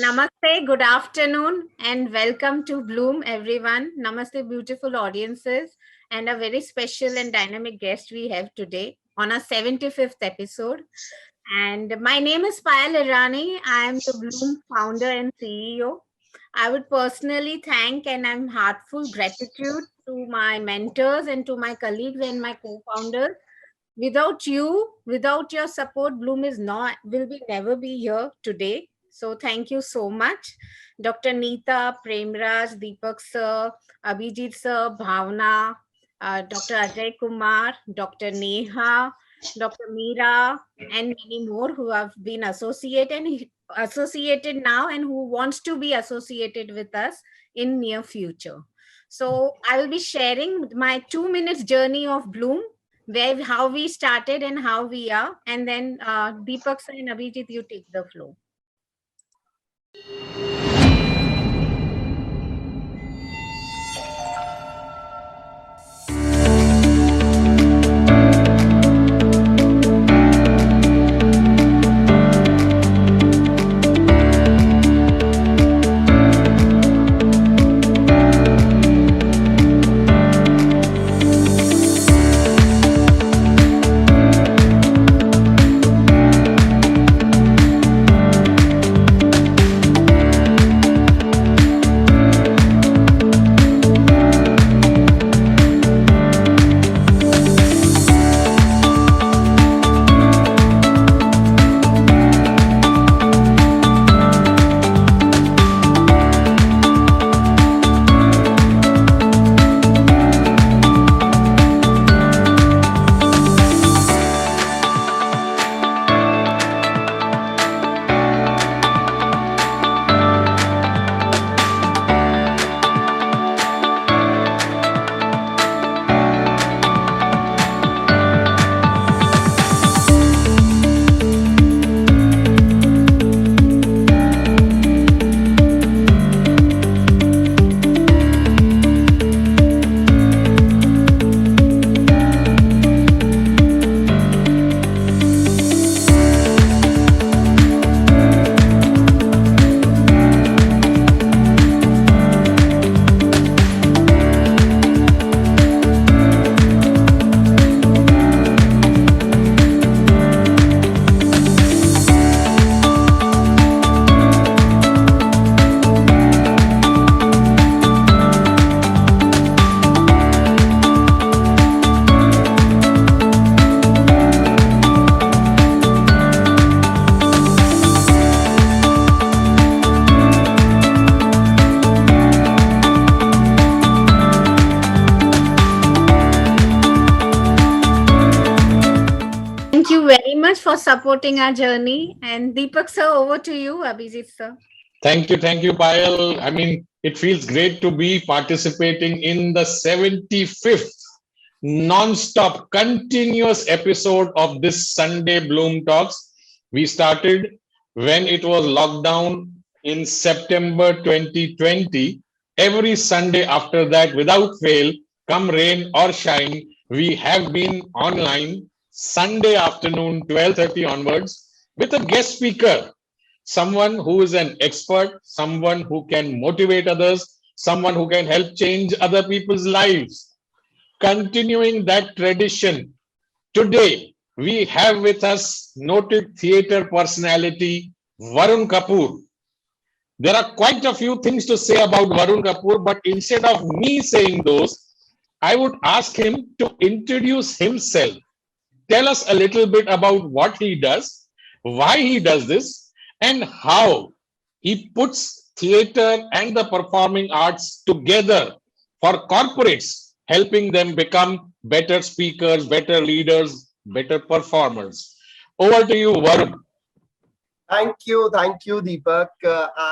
Namaste, good afternoon, and welcome to Bloom, everyone. Namaste, beautiful audiences, and a very special and dynamic guest we have today on our 75th episode. And my name is Payal Irani. I am the Bloom founder and CEO. I would personally thank and I'm heartful gratitude to my mentors and to my colleagues and my co-founders. Without you, without your support, Bloom is not will be never be here today. So thank you so much, Dr. Neeta, Premraj, Deepak sir, Abhijit sir, Bhavna, Dr. Ajay Kumar, Dr. Neha, Dr. Meera, and many more who have been associated now and who wants to be associated with us in near future. So I will be sharing my 2 minutes journey of Bloom, where how we started and how we are, and then Deepak sir and Abhijit, you take the floor. Thank you very much for supporting our journey. And Deepak sir, over to you, Abhijit sir. Thank you, Payal. I mean, it feels great to be participating in the 75th non-stop, continuous episode of this Sunday Bloom Talks. We started when it was lockdown in September 2020. Every Sunday after that, without fail, come rain or shine, we have been online Sunday afternoon, 12:30 onwards, with a guest speaker, someone who is an expert, someone who can motivate others, someone who can help change other people's lives. Continuing that tradition, today we have with us noted theater personality Varun Kapoor. There are quite a few things to say about Varun Kapoor, but instead of me saying those, I would ask him to introduce himself. Tell us a little bit about what he does, why he does this, and how he puts theater and the performing arts together for corporates, helping them become better speakers, better leaders, better performers. Over to you, Varun. Thank you, Deepak,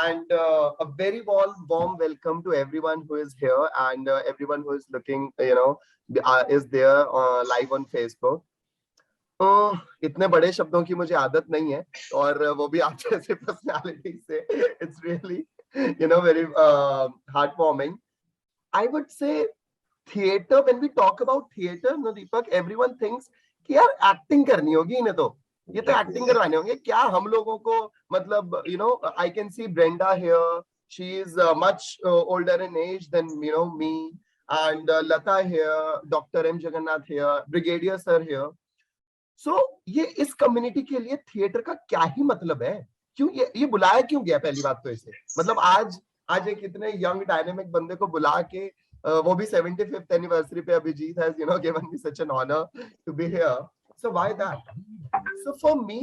and a very warm welcome to everyone who is here and everyone who is looking, is there live on Facebook. इतने बड़े शब्दों की मुझे आदत नहीं है और वो भी आप जैसे पर्सनालिटी से it's really very heartwarming. I would say theater, when we talk about theater, no Deepak, everyone thinks कि यार एक्टिंग करनी होगी इन्हें तो ये तो एक्टिंग करवाने होंगे क्या हम लोगों को? मतलब you know I can see Brenda here, she is much older in age than you know me, and Lata here, doctor M Jagannath here, brigadier sir here. So ये इस कम्युनिटी के लिए थिएटर का क्या ही मतलब है? क्यों ये बुलाया क्यों गया? पहली बात तो इसे मतलब आज आज एक इतने यंग डायनेमिक बंदे को बुला के वो भी 75th एनिवर्सरी पे Abhijit has you know given me such an honour to be here. So why that? So for me,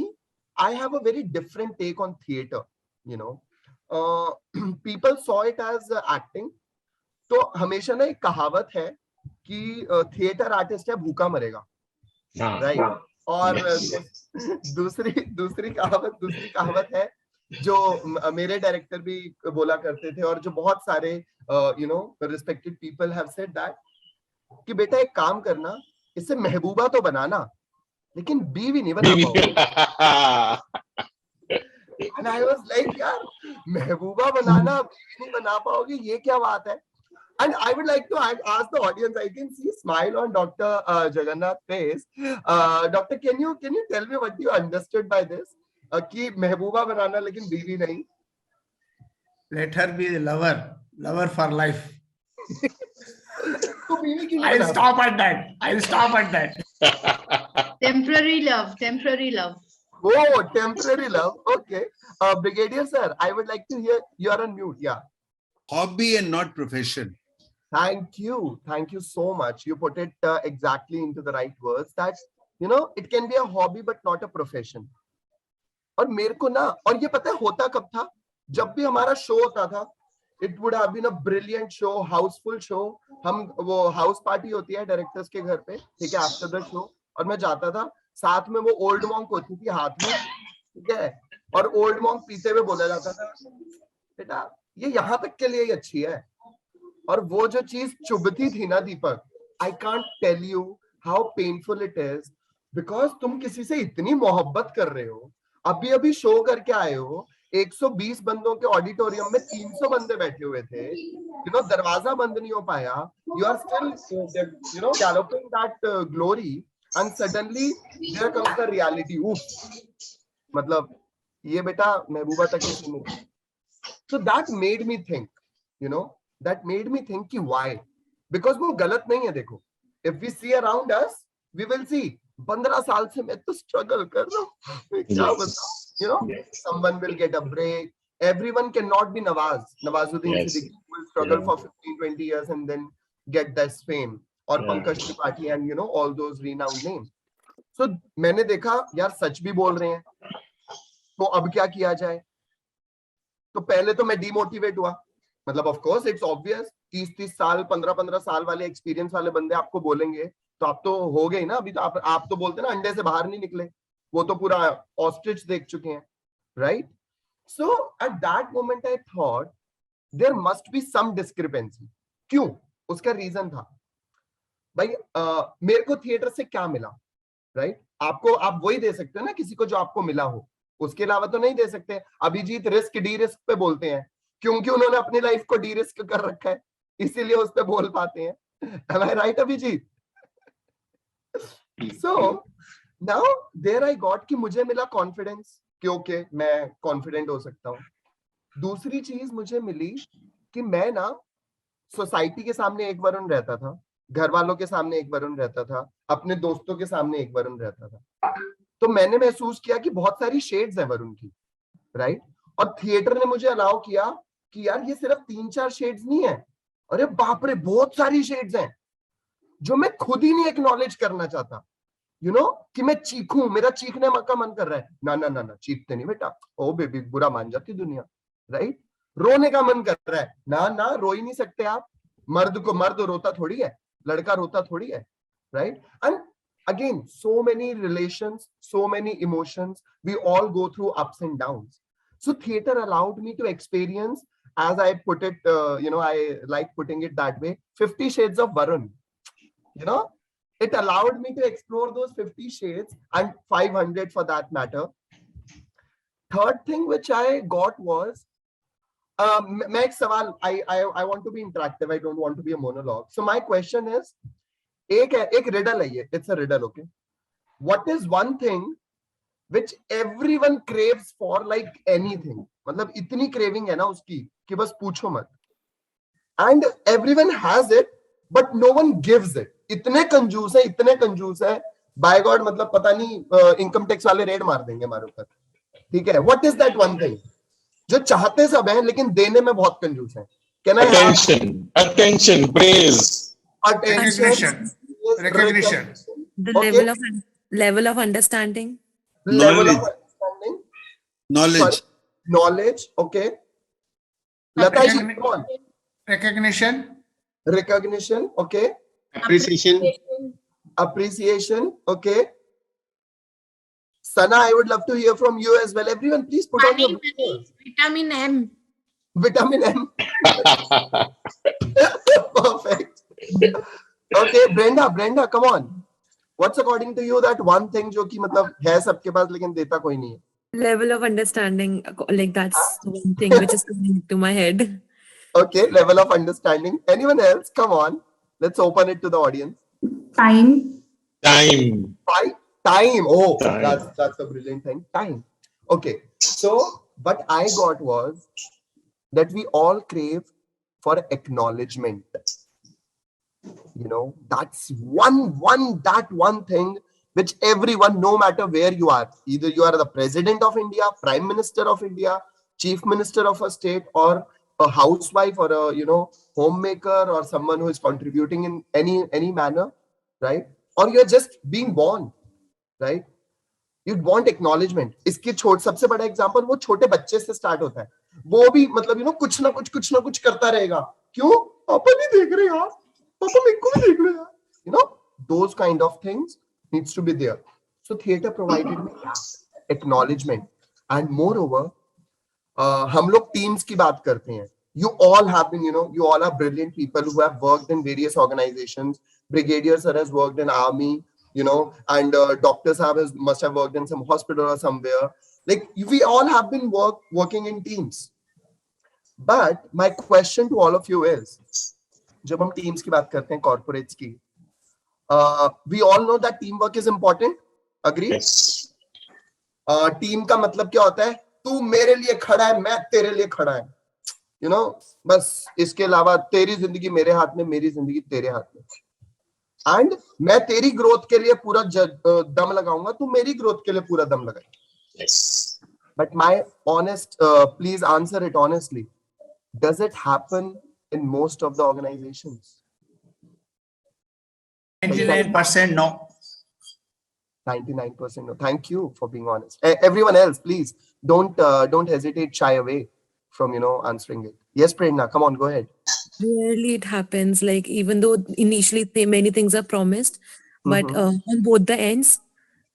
I have a very different take on theater. You know, people saw it as acting. तो हमेशा ना एक कहावत है कि theatre artist है भूखा मरेगा, राइट? और दूसरी दूसरी कहावत है जो मेरे डायरेक्टर भी बोला करते थे और जो बहुत सारे you know respected people have said that कि बेटा एक काम करना, इससे महबूबा तो बनाना लेकिन बीवी नहीं बना पाओगे. And I was like, यार महबूबा बनाना बीवी नहीं बना पाओगे, ये क्या बात है? And I would like to ask the audience. I can see smile on Dr. Jagannath's face. Doctor, can you tell me what you understood by this? कि महबूबा बनाना लेकिन बीवी नहीं. Let her be lover for life. तो बीवी क्यों नहीं I'll बना? stop at that. Temporary love. Oh, temporary love. Okay. Brigadier sir, I would like to hear. You are on mute. Yeah. Hobby and not profession. Thank you so much. You put it exactly into the right words. That you know, it can be a hobby but not a profession. और मेरे को ना, और ये पता है होता कब था? जब भी हमारा शो होता था, it would have been a brilliant show, Housefull show. हम वो हाउस पार्टी होती है डायरेक्टर्स के घर पे, ठीक है, आफ्टर द शो, और मैं जाता था, साथ में वो ओल्ड मॉन्क होती थी हाथ में, ठीक है, और ओल्ड मॉन्क पीते हुए बोला जाता था, बेटा ये यहाँ तक के लिए ही अच्छी है. और वो जो चीज चुभती थी ना Deepak, I can't tell you how painful it is, because तुम किसी से इतनी मोहब्बत कर रहे हो, अभी अभी शो करके आए हो, 120 बंदों के ऑडिटोरियम में 300 बंदे बैठे हुए थे, यू नो दरवाजा बंद नहीं हो पाया, you are still you know galloping that glory, and suddenly there comes the reality. मतलब ये बेटा महबूबा तक ही सीमित. So that made me think, you know, that made me think कि why? Because वो गलत नहीं है. देखो, if we see around us, we will see 15 साल से मैं तो struggle कर रहा हूँ, क्या बताऊँ, you know, someone will get a break. Everyone cannot be Nawazuddin Siddiqui will struggle for 15-20 years and then get this fame, or Pankaj Tripathi and you know all those renowned names. So मैंने देखा यार सच भी बोल रहे हैं, तो अब क्या किया जाए? तो पहले तो मैं डिमोटिवेट हुआ. मतलब ऑफ कोर्स इट्स ऑब्वियस, 30-30 साल 15-15 साल वाले एक्सपीरियंस वाले बंदे आपको बोलेंगे तो आप तो हो गए ना. अभी तो आप तो बोलते ना अंडे से बाहर नहीं निकले, वो तो पूरा ऑस्ट्रिच देख चुके हैं, right? So at that moment I thought there must be some discrepancy. क्यों? उसका रीजन था भाई, मेरे को थिएटर से क्या मिला, राइट? आपको आप वही दे सकते हो ना किसी को जो आपको मिला हो, उसके अलावा तो नहीं दे सकते. अभिजीत रिस्क डी रिस्क पे बोलते हैं क्योंकि उन्होंने अपनी लाइफ को डी रिस्क कर रखा है, इसीलिए उस पे बोल पाते हैं. Am I right, Abhijit? So now there I got कि मुझे मिला कॉन्फिडेंस कि ओके मैं कॉन्फिडेंट हो सकता हूँ. दूसरी चीज मुझे मिली कि मैं ना सोसाइटी के सामने एक वरुण रहता था, घर वालों के सामने एक वरुण रहता था, अपने दोस्तों के सामने एक वरुण रहता था. तो मैंने महसूस किया कि बहुत सारी शेड्स हैं वरुण की, राइट? और थिएटर ने मुझे अलाउ किया कि यार ये सिर्फ 3-4 शेड्स नहीं है, अरे बाप रे बहुत सारी शेड्स हैं जो मैं खुद ही नहीं एक्नॉलेज करना चाहता. यू नो कि मैं चीखूं, मेरा चीखने का मन कर रहा है, ना ना ना ना चीखते नहीं बेटा, ओ बेबी बुरा मान जाती दुनिया, राइट? रोने का मन कर रहा है, ना ना रो ही नहीं सकते आप, मर्द रोता थोड़ी है, लड़का रोता थोड़ी है, right? And again so many relations, so many emotions, we all go through ups and downs. So theater allowed me to experience, as I put it, you know, I like putting it that way, 50 shades of Varun. You know, it allowed me to explore those 50 shades, and 500 for that matter. Third thing which I got was, मैं एक सवाल, I want to be interactive. I don't want to be a monologue. So my question is, एक riddle है ये. It's a riddle, okay? What is one thing which everyone craves for like anything. मतलब इतनी craving है ना उसकी कि बस पूछो मत. And everyone has it, but no one gives it. इतने कंजूस है. By God, मतलब पता नहीं इनकम टैक्स वाले रेड मार देंगे हमारे ऊपर. ठीक है? What is that one thing? जो चाहते सब हैं लेकिन देने में बहुत कंजूस हैं. Can I have attention, praise, attention, Recognition. The Okay. level of understanding. level of Knowledge. understanding, Knowledge. knowledge, okay. Lata ji, come on. Recognition. Recognition, okay. Appreciation, okay. Sana, I would love to hear from you as well. Everyone, please put on your Money, vitamin M. vitamin M. Perfect. Okay, Brenda, come on. What's according to you that one thing जो कि मतलब है सबके पास लेकिन देता कोई नहीं है? Level of understanding, like that's one thing which is coming to my head. Okay, level of understanding. Anyone else? Come on. Let's open it to the audience. Time. time. Time. Oh, Time. that's a brilliant thing. Time. Okay. So what I got was that we all crave for acknowledgement. You know, that's one thing which everyone, no matter where you are, either you are the president of India, prime minister of India, chief minister of a state, or a housewife, or a homemaker, or someone who is contributing in any manner, right? Or you're just being born, right? You'd want acknowledgement. इसके सबसे बड़ा example वो छोटे बच्चे से start होता है. वो भी मतलब कुछ ना कुछ करता रहेगा. क्यों? पापा नहीं देख रहे यार. पापा मेरे को भी देख रहे यार. Those kind of things needs to be there. So theater provided me acknowledgement. And moreover, हम लोग teams की बात करते हैं. You all have been, you all are brilliant people who have worked in various organizations. Brigadier sir has worked in army, and Dr. Saab must have worked in some hospital or somewhere. Like we all have been working in teams. But my question to all of you is, जब हम teams की बात करते हैं, corporates की, we all know that teamwork is important. Agree? Yes. Team का मतलब क्या होता है? तू मेरे लिए खड़ा है, मैं तेरे लिए खड़ा है. बस इसके अलावा तेरी जिंदगी मेरे हाथ में, मेरी जिंदगी तेरे हाथ में. एंड मैं तेरी ग्रोथ के लिए पूरा दम लगाऊंगा, तू मेरी ग्रोथ के लिए पूरा दम लगाए. Yes. But my honest, please answer it honestly. Does it happen in most of the organizations? 99% no. 99% no. Thank you for being honest. Everyone else, please don't hesitate, shy away from answering it. Yes, Prerna, come on, go ahead. Rarely it happens. Like even though initially many things are promised, but on both the ends,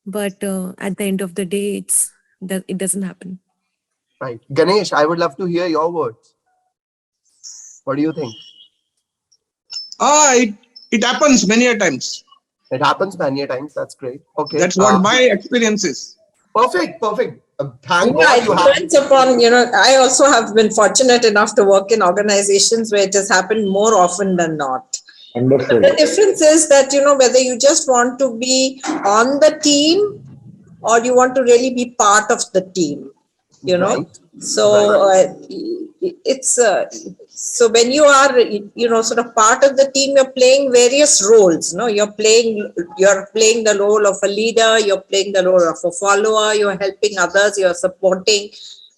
but at the end of the day, it doesn't happen. Right. Ganesh, I would love to hear your words. What do you think? It happens many a times. It happens many a times. That's great. Okay. That's what my experience is. Perfect. Thank Yeah, God it you have. depends upon, I also have been fortunate enough to work in organizations where it has happened more often than not. Wonderful. The difference is that, whether you just want to be on the team or you want to really be part of the team, Right. So it's so when you are sort of part of the team, you're playing various roles. You're playing the role of a leader, you're playing the role of a follower, you're helping others, you're supporting.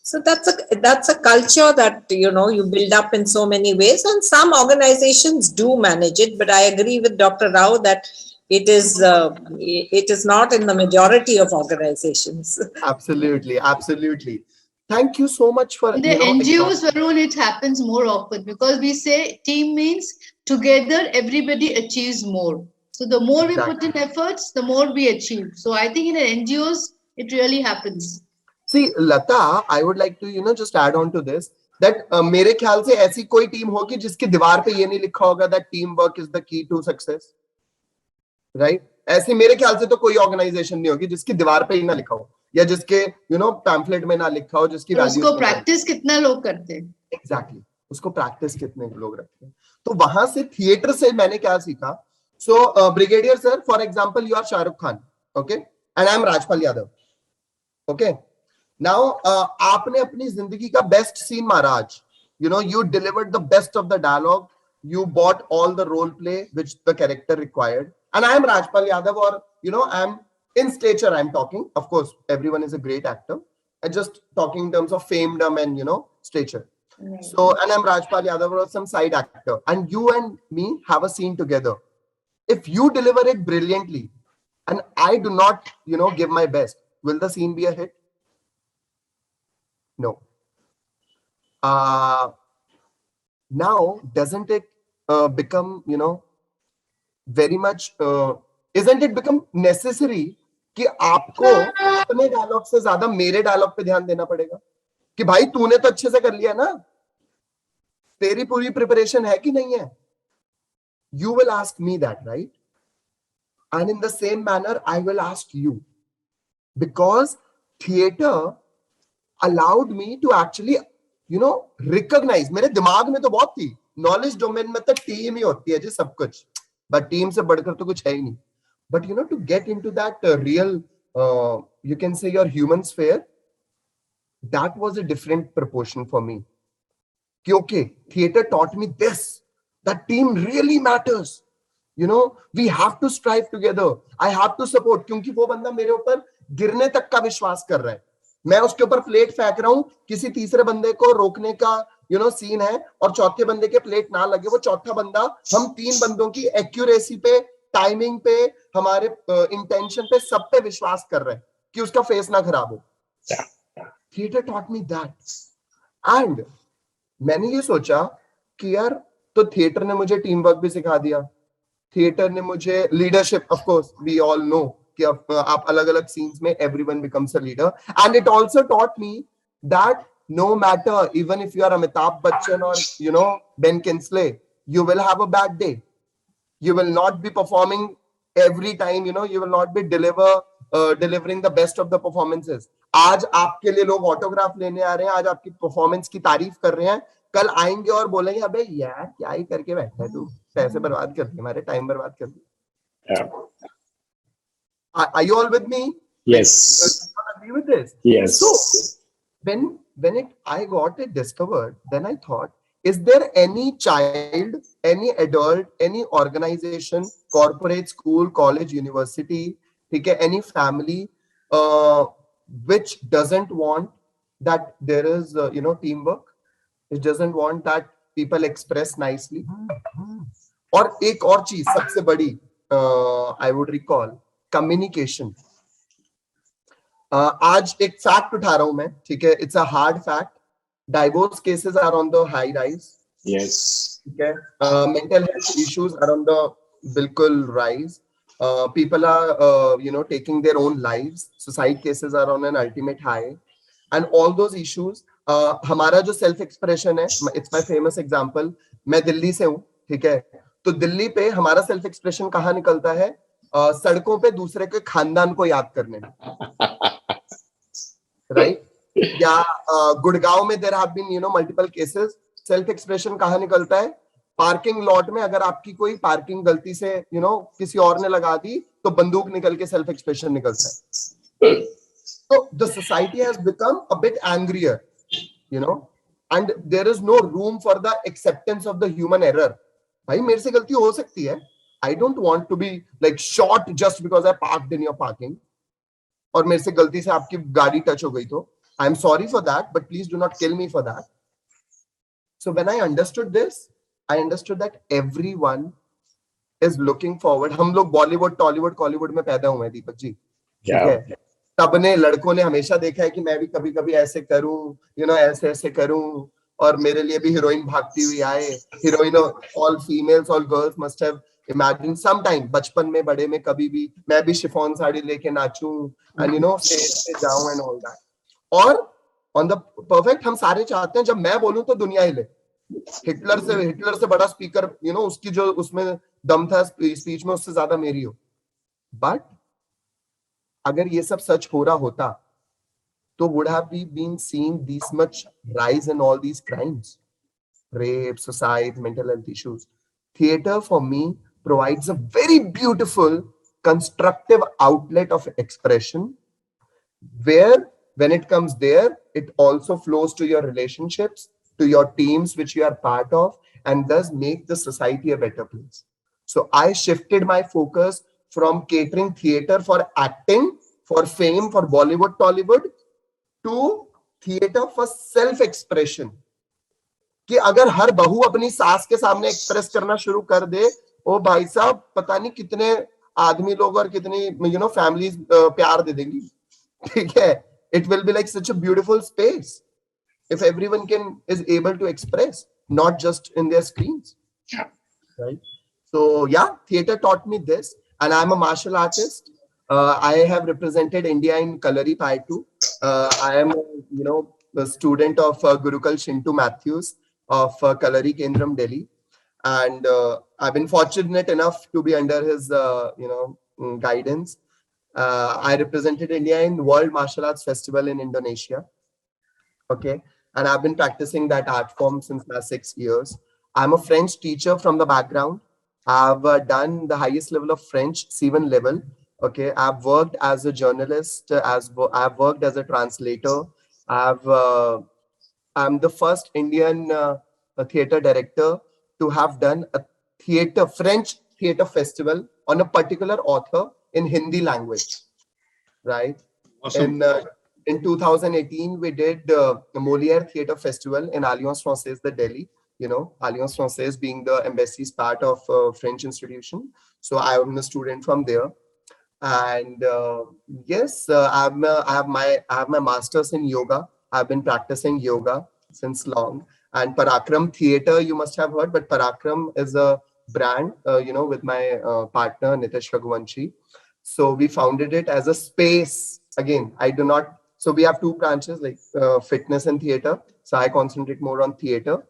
So that's a culture that you build up in so many ways, and some organizations do manage it. But I agree with Dr. Rao that it is not in the majority of organizations. Absolutely. Thank you so much for In the NGOs, Varun, it happens more often because we say team means together everybody achieves more. So the more we put in efforts, the more we achieve. So I think in the NGOs, it really happens. See, Lata, I would like to just add on to this that मेरे ख्याल से ऐसी कोई team होगी जिसकी दीवार पे ये नहीं लिखा होगा that teamwork is the key to success, right? ऐसी मेरे ख्याल से तो कोई ऑर्गेनाइजेशन नहीं होगी जिसकी दीवार पे ही ना लिखा हो या जिसके पैम्फलेट में ना लिखा हो, जिसकी उसको प्रैक्टिस कितना लोग करते हैं. एग्जैक्टली, उसको प्रैक्टिस कितने लोग रखते हैं. तो वहां से थिएटर से मैंने क्या सीखा. So brigadier sir, for example you are Shahrukh Khan, okay, and I am Rajpal Yadav. Okay. Now, आपने अपनी जिंदगी का best scene मारा आज. You know, you delivered the best of the dialogue. You bought all the role play which the character required. And I am Rajpal Yadav, or you know, I'm in stature. I'm talking. Of course, everyone is a great actor. I'm just talking in terms of famedom and you know stature. Right. So, and I'm Rajpal Yadav or some side actor, and you and me have a scene together. If you deliver it brilliantly, and I do not, you know, give my best, will the scene be a hit? No. Now, doesn't it become, you know, very much, isn't it become necessary कि आपको अपने dialogue से ज्यादा मेरे dialogue पे ध्यान देना पड़ेगा कि भाई तूने तो अच्छे से कर लिया ना, तेरी पूरी प्रिपरेशन है कि नहीं है? You will ask me that, right? And in the same manner, I will ask you, because theater allowed me to actually, you know, recognize. मेरे दिमाग में तो बहुत थी, knowledge domain में तो टीम ही होती है जी सब कुछ, but टीम से बढ़कर तो कुछ है ही नहीं. But you know, to get into that real, you can say your human sphere, that was a different proportion for me. कि okay, theater taught me this, that team really matters. You know, we have to strive together. I have to support, क्योंकि वो बंदा मेरे ऊपर गिरने तक का विश्वास कर रहा है. मैं उसके ऊपर प्लेट फेंक रहा हूं, किसी तीसरे बंदे को रोकने का यू नो सीन है, और चौथे बंदे के प्लेट ना लगे, वो चौथा बंदा, हम तीन बंदों की एक्यूरेसी पे, टाइमिंग पे, हमारे इंटेंशन पे, सब पे विश्वास कर रहे हैं कि उसका फेस ना खराब हो. Theatre taught me that. And मैंने ये सोचा कि यार, तो थिएटर ने मुझे टीम वर्क भी सिखा दिया, थिएटर ने मुझे leadership, of course we all know कि आप अलग अलग सीन्स में everyone becomes a leader. And it also taught me that no matter, even if you are Amitabh Bachchan or you know Ben Kingsley, you will have a bad day. You will not be performing every time, you know, you will not be delivering the best of the performances. आज आपके लिए लोग autograph लेने आ रहे हैं, आज आपकी performance की तारीफ कर रहे हैं, कल आएंगे और बोलेंगे अबे यार क्या ही करके बैठा है तू, पैसे बर्बाद कर दिए, हमारे टाइम बर्बाद कर दिए. Are you all with me? Yes. Agree with this? Yes. So when I got it discovered, then I thought, is there any child, any adult, any organization, corporate, school, college, university, okay, any family, which doesn't want that there is, you know, teamwork? It doesn't want that people express nicely. और एक और चीज सबसे बड़ी, I would recall, communication. आज एक fact उठा रहा हूं मैं, ठीक है, it's a hard fact. Divorce cases are on the high rise. Yes. ठीक है, mental health issues are on the बिल्कुल rise. People are you know taking their own lives. Suicide cases are on an ultimate high, and all those issues. हमारा जो self expression है, it's my famous example. मैं दिल्ली से हूं, ठीक है, तो दिल्ली पे हमारा सेल्फ एक्सप्रेशन कहाँ निकलता है? सड़कों पे दूसरे के खानदान को याद करने में, राइट? या गुड़गांव में there have been you know multiple cases. Self expression कहाँ निकलता है? पार्किंग लॉट में अगर आपकी कोई पार्किंग गलती से यू नो किसी और ने लगा दी, तो बंदूक निकल के सेल्फ एक्सप्रेशन निकलता है. So the society has become a bit angrier, you know, and there is no room for the acceptance of the human error. भाई मेरे से गलती हो सकती है. I don't want to be like shot just because I parked in your parking. और मेरे से गलती से आपकी गाड़ी टच हो गई तो I'm sorry for that, but please do not kill me for that. So when I understood this, I understood that everyone is looking forward. हम लोग बॉलीवुड, टॉलीवुड, कॉलीवुड में पैदा हुए हैं दीपक जी, ठीक है. सबने, लड़कों ने हमेशा देखा है कि मैं भी कभी कभी ऐसे करूं, यू नो, ऐसे ऐसे करूं, और मेरे लिए भी हीरोइन भागती हुई आए. Heroine, all females, all girls must have imagine some time, बचपन में, बड़े में, कभी भी मैं भी शिफॉन साड़ी लेके नाचूं एंड यू नो स्टेज पे जाऊं एंड ऑल दैट. और ऑन द परफेक्ट हम सारे चाहते हैं जब मैं बोलूं तो दुनिया हिले. हिटलर से बड़ा स्पीकर, यू नो, उसकी जो उसमें दम था स्पीच में, उससे ज्यादा मेरी हो. बट अगर ये सब सच हो रहा होता, तो would have we been seeing this much rise in all these crimes, rape, suicide, mental health issues? Theater for me provides a very beautiful constructive outlet of expression, where when it comes there, it also flows to your relationships, to your teams which you are part of, and thus make the society a better place. So I shifted my focus from catering theater for acting, for fame, for Bollywood, Tollywood, to theater for self-expression. कि अगर हर बहू अपनी सास के सामने express करना शुरू कर दे, ओ भाई साहब पता नहीं कितने आदमी लोग और कितनी फैमिलीज प्यार दे देंगी. ठीक है, it will be like such a beautiful space if everyone is able to express, not just in their screens. Right? So yeah, theater taught me this, and I'm a martial artist. I have represented India in Kalari Paitu. I am, a student of Gurukul Shintu Matthews of Kalari Kendram, Delhi, and I've been fortunate enough to be under his, guidance. I represented India in World Martial Arts Festival in Indonesia. Okay, and I've been practicing that art form since last 6 years. I'm a French teacher from the background. I've done the highest level of French, C1 level. Okay, I've worked as a journalist, I've worked as a translator. I'm the first Indian theater director to have done a French theater festival on a particular author in Hindi language, right? Awesome. In 2018, we did the Molière Theatre Festival in Alliance Française, the Delhi. Alliance Française being the embassy's part of French institution. So I am a student from there. And yes, I have my master's in yoga. I've been practicing yoga since long. And Parakram Theatre, you must have heard, but Parakram is a brand, with my partner Nitish Raghuvanshi. So we founded it as a space. Again, so we have two branches, like fitness and theater. So I concentrate more on theater.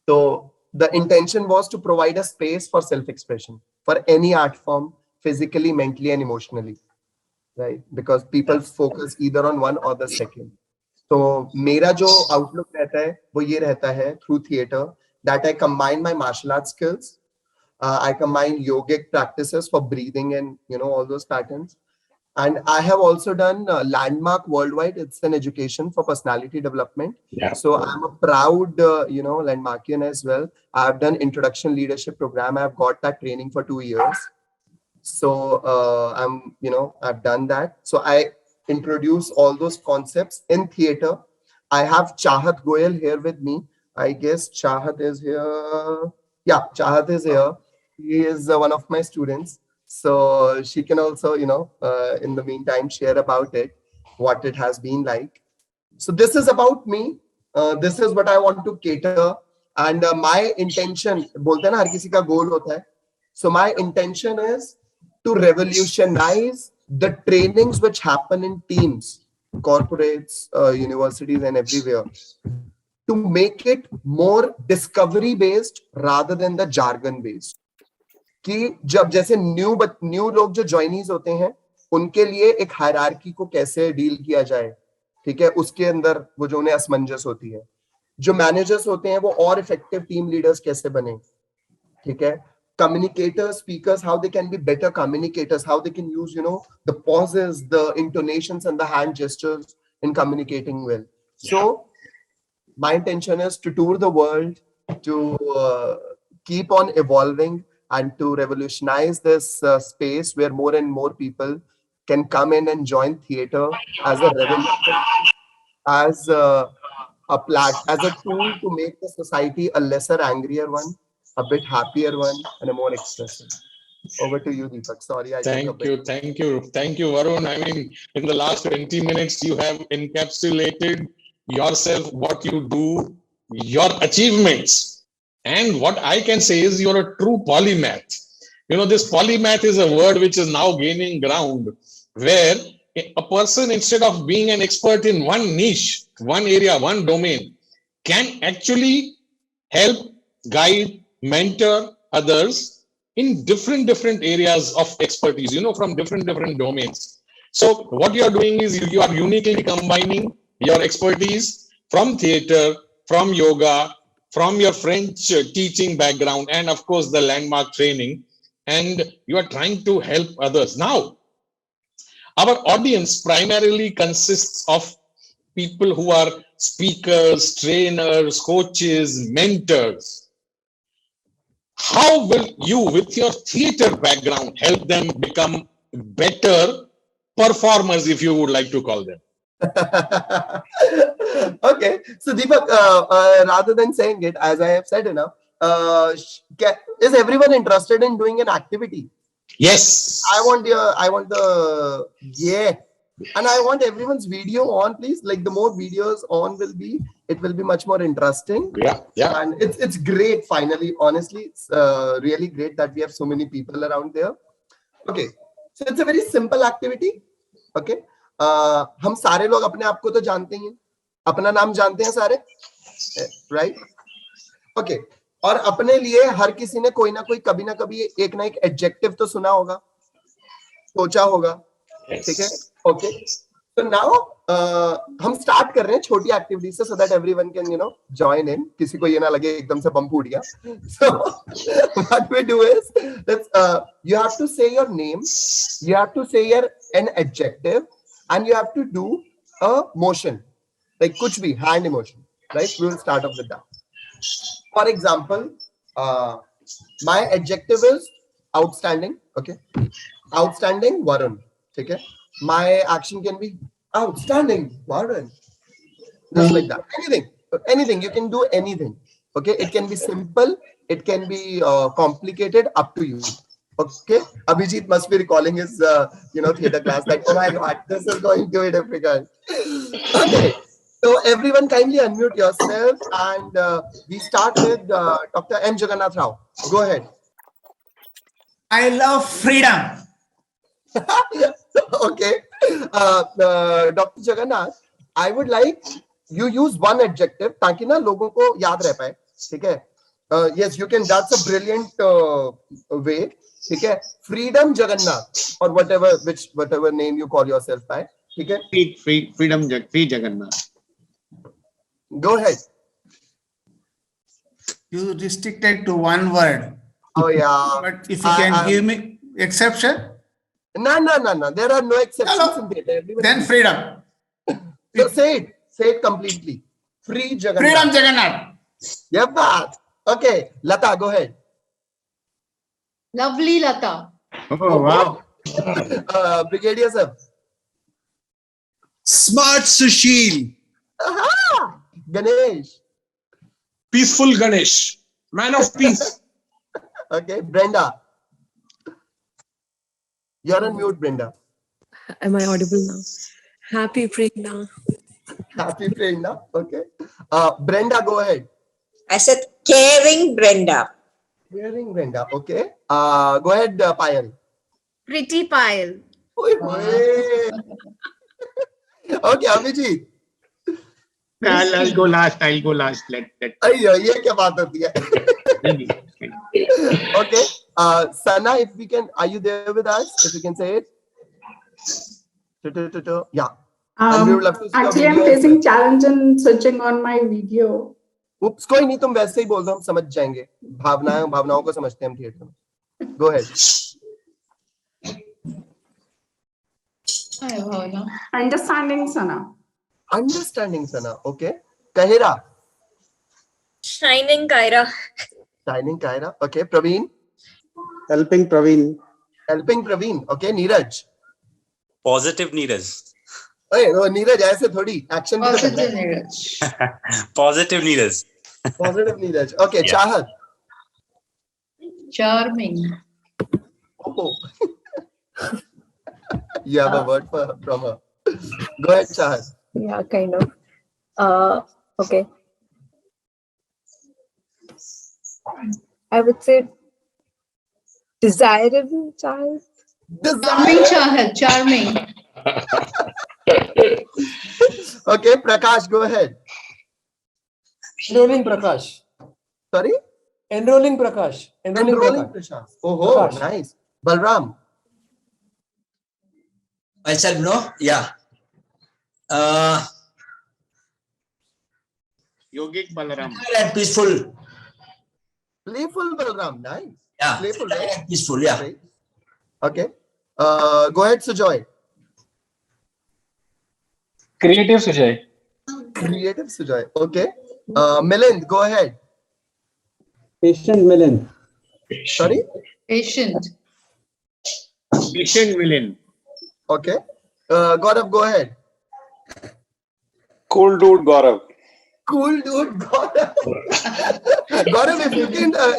So the intention was to provide a space for self-expression for any art form, physically, mentally, and emotionally, right? Because people focus either on one or the second. So मेरा जो outlook रहता है वो ये रहता है through theater that I combine my martial arts skills. I combine yogic practices for breathing and all those patterns. And I have also done Landmark Worldwide. It's an education for personality development. Yeah. So I'm a proud, Landmarkian as well. I've done Introduction Leadership Program. I've got that training for 2 years. So I've done that. So I introduce all those concepts in theater. I have Chahat Goyal here with me. I guess Chahat is here. Yeah, Chahat is here. He is one of my students. So she can also, in the meantime, share about it, what it has been like. So this is about me. This is what I want to cater. And my intention, bolte na har kisi ka goal hota hai. So my intention is to revolutionize the trainings which happen in teams, corporates, universities, and everywhere, to make it more discovery based rather than the jargon based. कि जब जैसे new लोग जो joinees होते हैं उनके लिए एक हायरार्की को कैसे डील किया जाए, ठीक है, उसके अंदर वो जो उन्हें असमंजस होती है. जो मैनेजर्स होते हैं वो और इफेक्टिव टीम लीडर्स कैसे बने, ठीक है. Communicators, speakers, how they can be better communicators, how they can use the pauses, the intonations, and the hand gestures in communicating well. So my intention is to tour the world, to keep on evolving, and to revolutionize this space where more and more people can come in and join theater as a revolution, as as a tool to make the society a lesser angrier one, a bit happier one, and a more expressive. Over to you, Deepak. Sorry, I Thank you, Varun. I mean, in the last 20 minutes, you have encapsulated yourself, what you do, your achievements. And what I can say is you're a true polymath. This polymath is a word which is now gaining ground, where a person, instead of being an expert in one niche, one area, one domain, can actually help, guide, mentor others in different areas of expertise, from different domains. So what you are doing is you are uniquely combining your expertise from theater, from yoga, from your French teaching background, and of course the landmark training, and you are trying to help others. Now, Our audience primarily consists of people who are speakers, trainers, coaches, mentors. How will you, with your theater background, help them become better performers, if you would like to call them? Okay, so Deepak, rather than saying it, as I have said enough, is everyone interested in doing an activity? Yes. I want the yeah, and I want everyone's video on, please. Like the more videos on will be, it will be much more interesting. Yeah. And it's great. Finally, honestly, it's really great that we have so many people around there. Okay, so it's a very simple activity. Okay, हम सारे लोग अपने आप को तो जानते ही हैं, अपना नाम जानते हैं सारे, right? Okay. और अपने लिए हर किसी ने कोई ना कोई कभी ना कभी एक ना एक एडजेक्टिव तो सुना होगा, सोचा होगा, ठीक है? ओके, तो नाउ हम स्टार्ट कर रहे हैं छोटी एक्टिविटी से, so that everyone can join in, किसी को ये ना लगे एकदम से बम फूट गया. So what we do is, you have to say your name, you have to say an adjective, and you have to do a motion, like kuch bhi hand emotion, right? We will start off with that. For example, my adjective is outstanding. Okay, outstanding Varun. Okay, my action can be outstanding Varun, just like that. Anything you can do, anything. Okay, it can be simple, it can be complicated, up to you. Okay, Abhijit must be recalling his theater class, like, oh my god, this is going to be difficult. Okay. So everyone kindly unmute yourself, and we start with Dr. M. Jagannath Rao. Go ahead. I love freedom. Okay. Dr. Jagannath, I would like you use one adjective ताकि ना लोगों को याद रह पाए, ठीक है? Yes, you can. That's a brilliant way. ठीक है? Freedom Jagannath, or whatever name you call yourself by. ठीक है? Free Jagannath. Go ahead. You restricted to one word. Oh yeah. But if you can give me exception. No. There are no exceptions in theater. Then freedom. So say it completely. Free Jagannath. Freedom Jagannath. Yeah, okay. Lata, go ahead. Lovely Lata. Oh wow. Brigadier sir. Smart Sushil. Aha! Ganesh. Peaceful Ganesh, man of peace. Okay, Brenda. You're on mute, Brenda. Am I audible now? Happy Prerna. Happy Brenda. Okay. Brenda, go ahead. I said caring Brenda. Hearing Brenda. Okay. Go ahead, Payal. Pretty Pile. Okay, Abhijit. I'll go last. Let. अयो ये क्या बात होती है? Okay, Sana, if we can, are you there with us? If you can say it. Yeah. And we would love to see Actually, your I'm video. facing challenge in switching on my video. Oops, कोई नहीं, तुम वैसे ही बोल दो, हम समझ जाएंगे. भावनाओं को समझते हैं हम थिएटर में. Go ahead. Understanding Sana. Understanding Sana. Okay. Kahira. Shining Kyra. Shining Kyra. Okay. Praveen. Helping Praveen. Helping Praveen. Okay. Neeraj. Positive Neeraj. Hey, oh, Neeraj, ऐसे थोड़ी action भी तो करना Positive है. Neeraj. Positive Neeraj. Positive Neeraj. Okay. Yeah. Chahat. Charming. Oh. You have a word from her. Go ahead, Chahat. Yeah, kind of. Okay. I would say desirable child. Charming Chahat. Charming. Okay, Prakash, go ahead. Enrolling Prakash. Sorry? Enrolling Prakash. Enrolling Prakash. Oh, Prakash. nice. Balram. Myself, no? Yeah. Yogic Balaram. And peaceful. Playful Balram. Nice. Yeah. Playful, right? Peaceful, yeah. Right. Okay. Go ahead, Sujoy. Creative Sujay. Creative Sujay. Okay. Milind, go ahead. Patient Milind. Sorry? Patient. Patient Milind. Okay. Gaurav, go ahead. Cool dude Gaurav. Cool dude, Gaurav. Gaurav,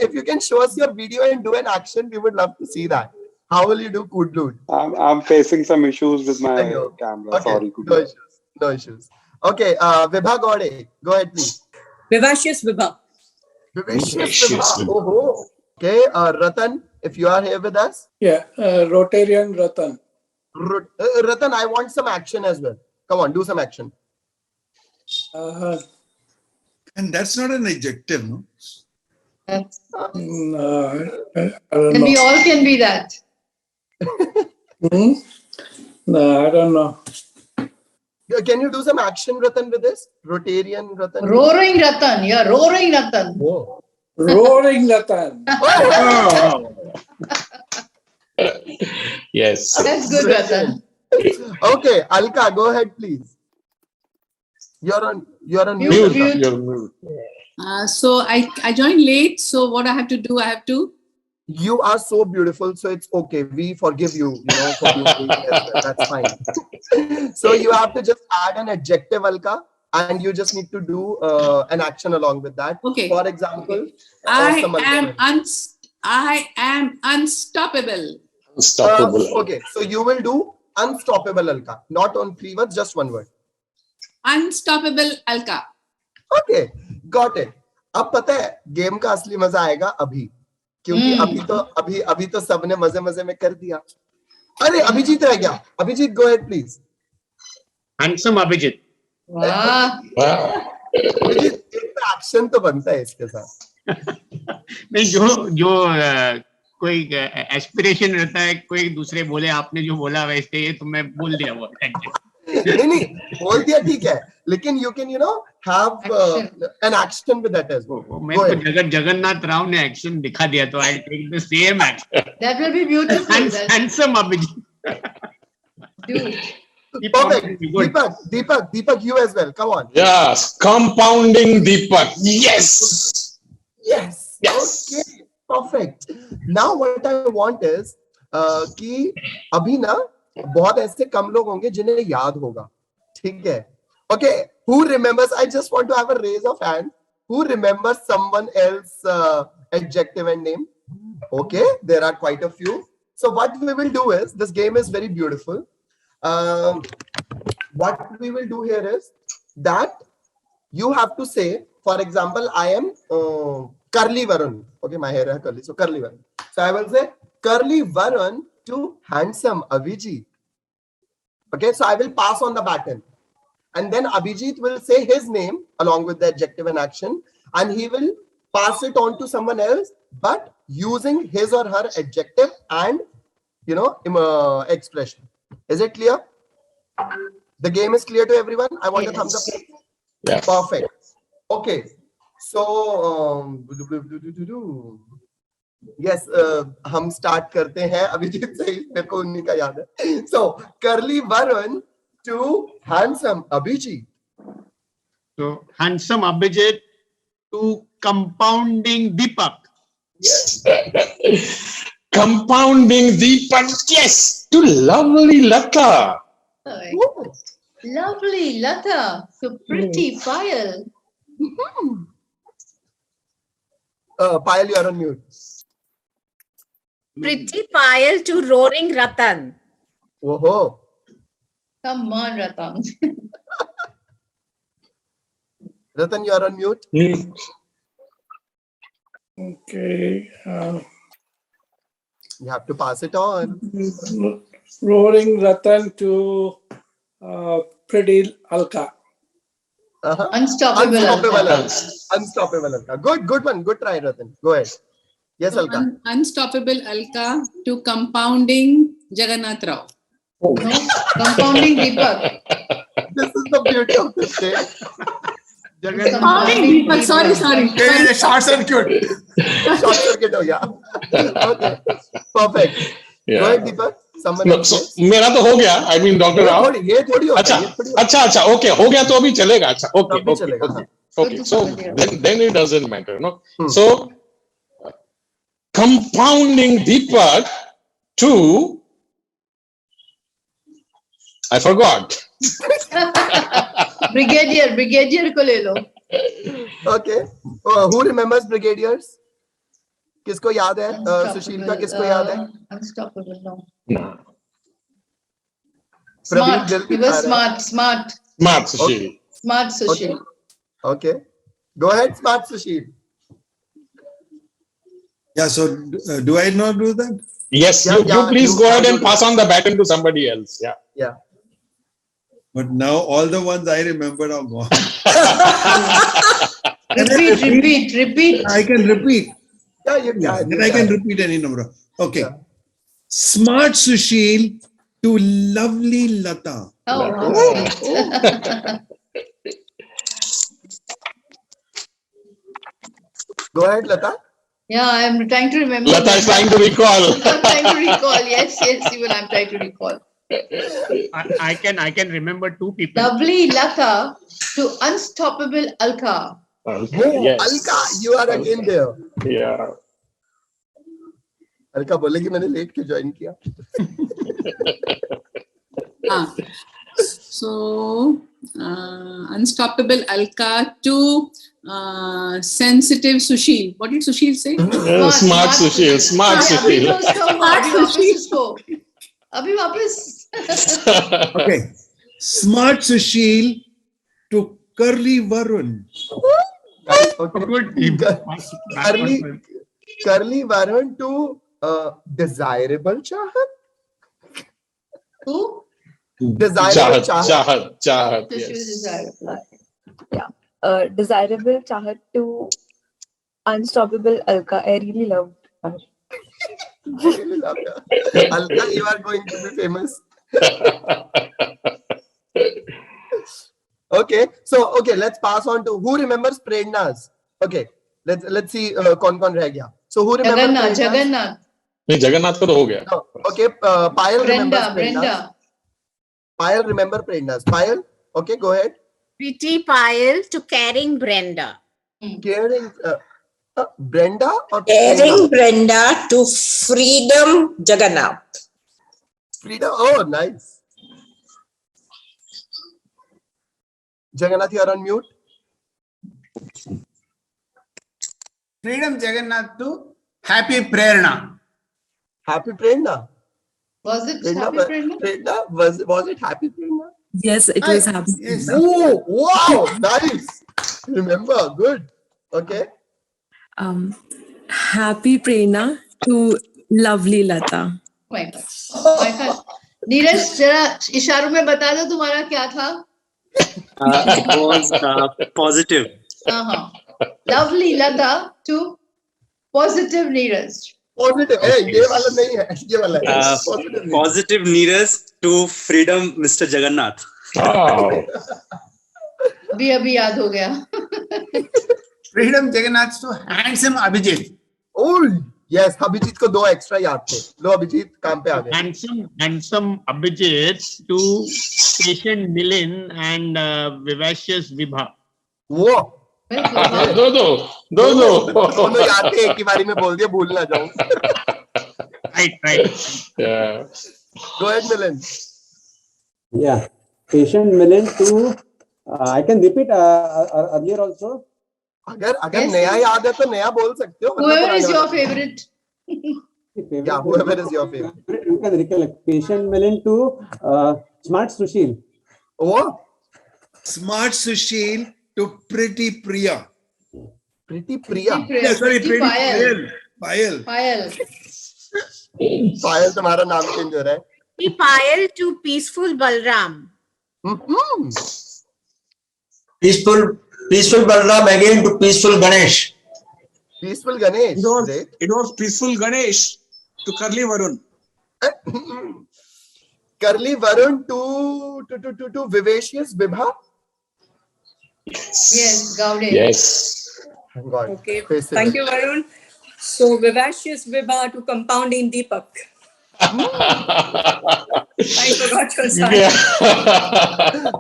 if you can show us your video and do an action, we would love to see that. How will you do cool dude? I'm facing some issues with my Ayo. camera. Okay. Sorry. No issues. No issues. Okay. Vibha Gode, go ahead, please. Vivacious Vibha. Vivacious Vibha. Oh. Okay. Ratan, if you are here with us. Yeah, Rotarian Ratan. Ratan, I want some action as well. Come on, do some action. And that's not an adjective, no? No, I don't And know. we all can be that. No, I don't know. Can you do some action, Ratan, with this? Rotarian Ratan. Roaring Ratan. Yeah, roaring Ratan. Whoa. Roaring Ratan. Yes. That's good, Ratan. Okay, Alka, go ahead, please. You're on mute. Mute. You're mute. So I joined late. So what I have to do? I have to. You are so beautiful, so it's okay. We forgive you, for being late as well. That's fine. So you have to just add an adjective, Alka, and you just need to do an action along with that. Okay. For example, I some am other- unstoppable. Unstoppable. Okay, so you will do unstoppable, Alka. Not on 3 words, just 1 word. Unstoppable Alka. Okay, got it. अब पता है game का असली मजा आएगा अभी, क्योंकि अभी तो सबने मजे मजे में कर दिया. अरे अभिजीत रह गया. Abhijit, go ahead please. Handsome Abhijit. Wow. Abhijit, एक एक्शन तो बनता है इसके साथ. नहीं, जो कोई एस्पिरेशन रहता है, कोई दूसरे बोले, आपने जो बोला वैसे, ये तो मैं बोल दिया वो. नहीं बोल दिया ठीक है, लेकिन you can have an action with that as well. मैं तो जगन्नाथ राव ने एक्शन दिखा दिया, तो I'll take the same action. That will be beautiful. Handsome Abhijit. Dude. Perfect. Deepak, you as well. Come on. Yes. Compounding Deepak. Yes. Yes. Okay. Perfect. Now what I want is कि अभी ना बहुत ऐसे कम लोग होंगे जिन्हें याद होगा. ठीक है. Okay. Who remembers? I just want to have a raise of hand. Who remembers someone else adjective and name? Okay. There are quite a few. So what we will do is, this game is very beautiful. What we will do here is that you have to say, for example, I am Curly Varun. Okay, my hair is curly, so Curly Varun. So I will say Curly Varun to handsome Abhijit. Okay, so I will pass on the baton, and then Abhijit will say his name along with the adjective and action, and he will pass it on to someone else, but using his or her adjective and expression. Is it clear? The game is clear to everyone? I want a thumbs up. Yes. Perfect. Okay. So, yes, हम start करते हैं. अभिजीत से मेरे को उन्हीं का याद है. So, Curly Varun to handsome Abhijit. So, handsome Abhijit to compounding Deepak. Yes. Compounding Deepak. Yes. To lovely Lata. Oh, lovely Lata. So pretty Payal. Payal, you are on mute. Pretty Payal to roaring Ratan. Oh. Come on, Ratan. Ratan, you are on mute. Okay. You have to pass it on. Roaring Ratan to pretty Alka. Unstoppable Alka. Unstoppable Alka. Good one. Good try, Ratan. Go ahead. Yes, Alka. Unstoppable Alka to compounding Jagannath Rao. No, compounding Deepak. This is the beauty of this day. Compounding Deepak. Sorry. Short circuit. Short circuit. Oh, yeah. Okay. Perfect. Yeah. Go ahead, Deepak. someone No, else so yes? मेरा तो हो गया. I mean, Dr. Rao. ये थोड़ी होता अच्छा है, ये थोड़ी होता है. अच्छा okay, हो गया तो अभी चलेगा. अच्छा, okay, तब भी okay, चलेगा, okay, हाँ. okay. So then it doesn't matter, no. So compounding Deepak to, I forgot. Brigadier को ले लो. Okay. Who remembers brigadiers? किसको याद है? सुशील का किसको याद है? Unstoppable, no. प्रवीण Smart. जल्दी He was बता रहा है. smart. Smart Sushil. Smart Sushil. Okay. Go ahead, smart Sushil. Yeah, so do I not do that? Yes, Yeah, you please you go ahead have and to pass on the baton to somebody else. Yeah. Yeah. But now all the ones I remember are gone. Repeat. I can repeat. Yeah, you Yeah, can. then You I can can. repeat any number. Okay. Yeah. Smart Sushil to lovely Lata. Oh, how sweet. Go ahead, Lata. Yeah, I'm trying to remember. Lata is trying to recall. I'm trying to recall. Yes, even I'm trying to recall. I can remember two people. Lovely Lata to unstoppable Alka. Okay, yes. Alka, you are again there. Yeah. Alka बोलेगी मैंने late के join किया. So unstoppable Alka to sensitive Sushil. What did Sushil say? Smart Sushil. Smart Sushil. अभी वापस. Okay. Smart Sushil to curly Varun. Curly Varun to desirable Chahat. Who? Desirable Chahat. Chahat. Yes. Desirable. Yeah. Desirable Chahat to unstoppable Alka. I really loved her. I really love her. Alka, you are going to be famous. Okay, so let's pass on to who remembers Prednas. Okay, let's see कौन रह गया. So who remembers Jagannath. नहीं जगन्नाथ को तो हो गया. No. Okay, Payal remembers Prednas. Brenda. Payal remember Prednas. Payal, okay, go ahead. Pretty Payal to caring Brenda. Caring Brenda or Caring Brenda to freedom Jagannath. Freedom. Oh, nice. Jagannath, you are on mute. Freedom Jagannath to Happy Prerna. Happy Prerna. Was it Prerna, Happy Prerna? Prerna? Was it Happy Prerna? Yes, it was happy. Yes. Oh, wow, nice. Remember, good. Okay. Happy Prerna to lovely Lata. Oh my God. Neeraj जरा इशारों में बता दो तुम्हारा क्या था? It was positive. Lovely Lata to positive Neeraj. Positive. Hey, ये वाला नहीं है. ये वाला है. Positive Neeraj to freedom Mr. Jagannath. अभी याद हो गया. Freedom Jagannath to handsome Abhijit. Oh, yes. Abhijit को 2 extra याद थे. लो अभिजीत काम पे आ गए. Handsome Abhijit to patient Milin and vivacious Vibha. वो. दो. दोनों याद थे एक ही बारी में बोल दिया भूल ना जाऊं. Right. Yeah. Go ahead, Milan. Yeah, patient Milan to I can repeat earlier also. अगर नया याद है तो नया बोल सकते हो. Whoever is your favorite. Yeah, whoever is your favorite. You can recollect. Patient Milan to Smart Sushil. Oh. Smart Sushil to pretty Priya. Pretty Priya. Yeah, sorry, pretty Payal. Payal. Payal तुम्हारा नाम change हो रहा है. Pretty Payal to peaceful Balram. Peaceful Balram again to peaceful Ganesh. Peaceful Ganesh. It was peaceful Ganesh to curly Varun. Curly Varun to vivacious Vibha. Yes, Gaude. Yes. Thank God. Okay. Thank you, Varun. So vivacious Vibha to compounding Deepak. I forgot your son.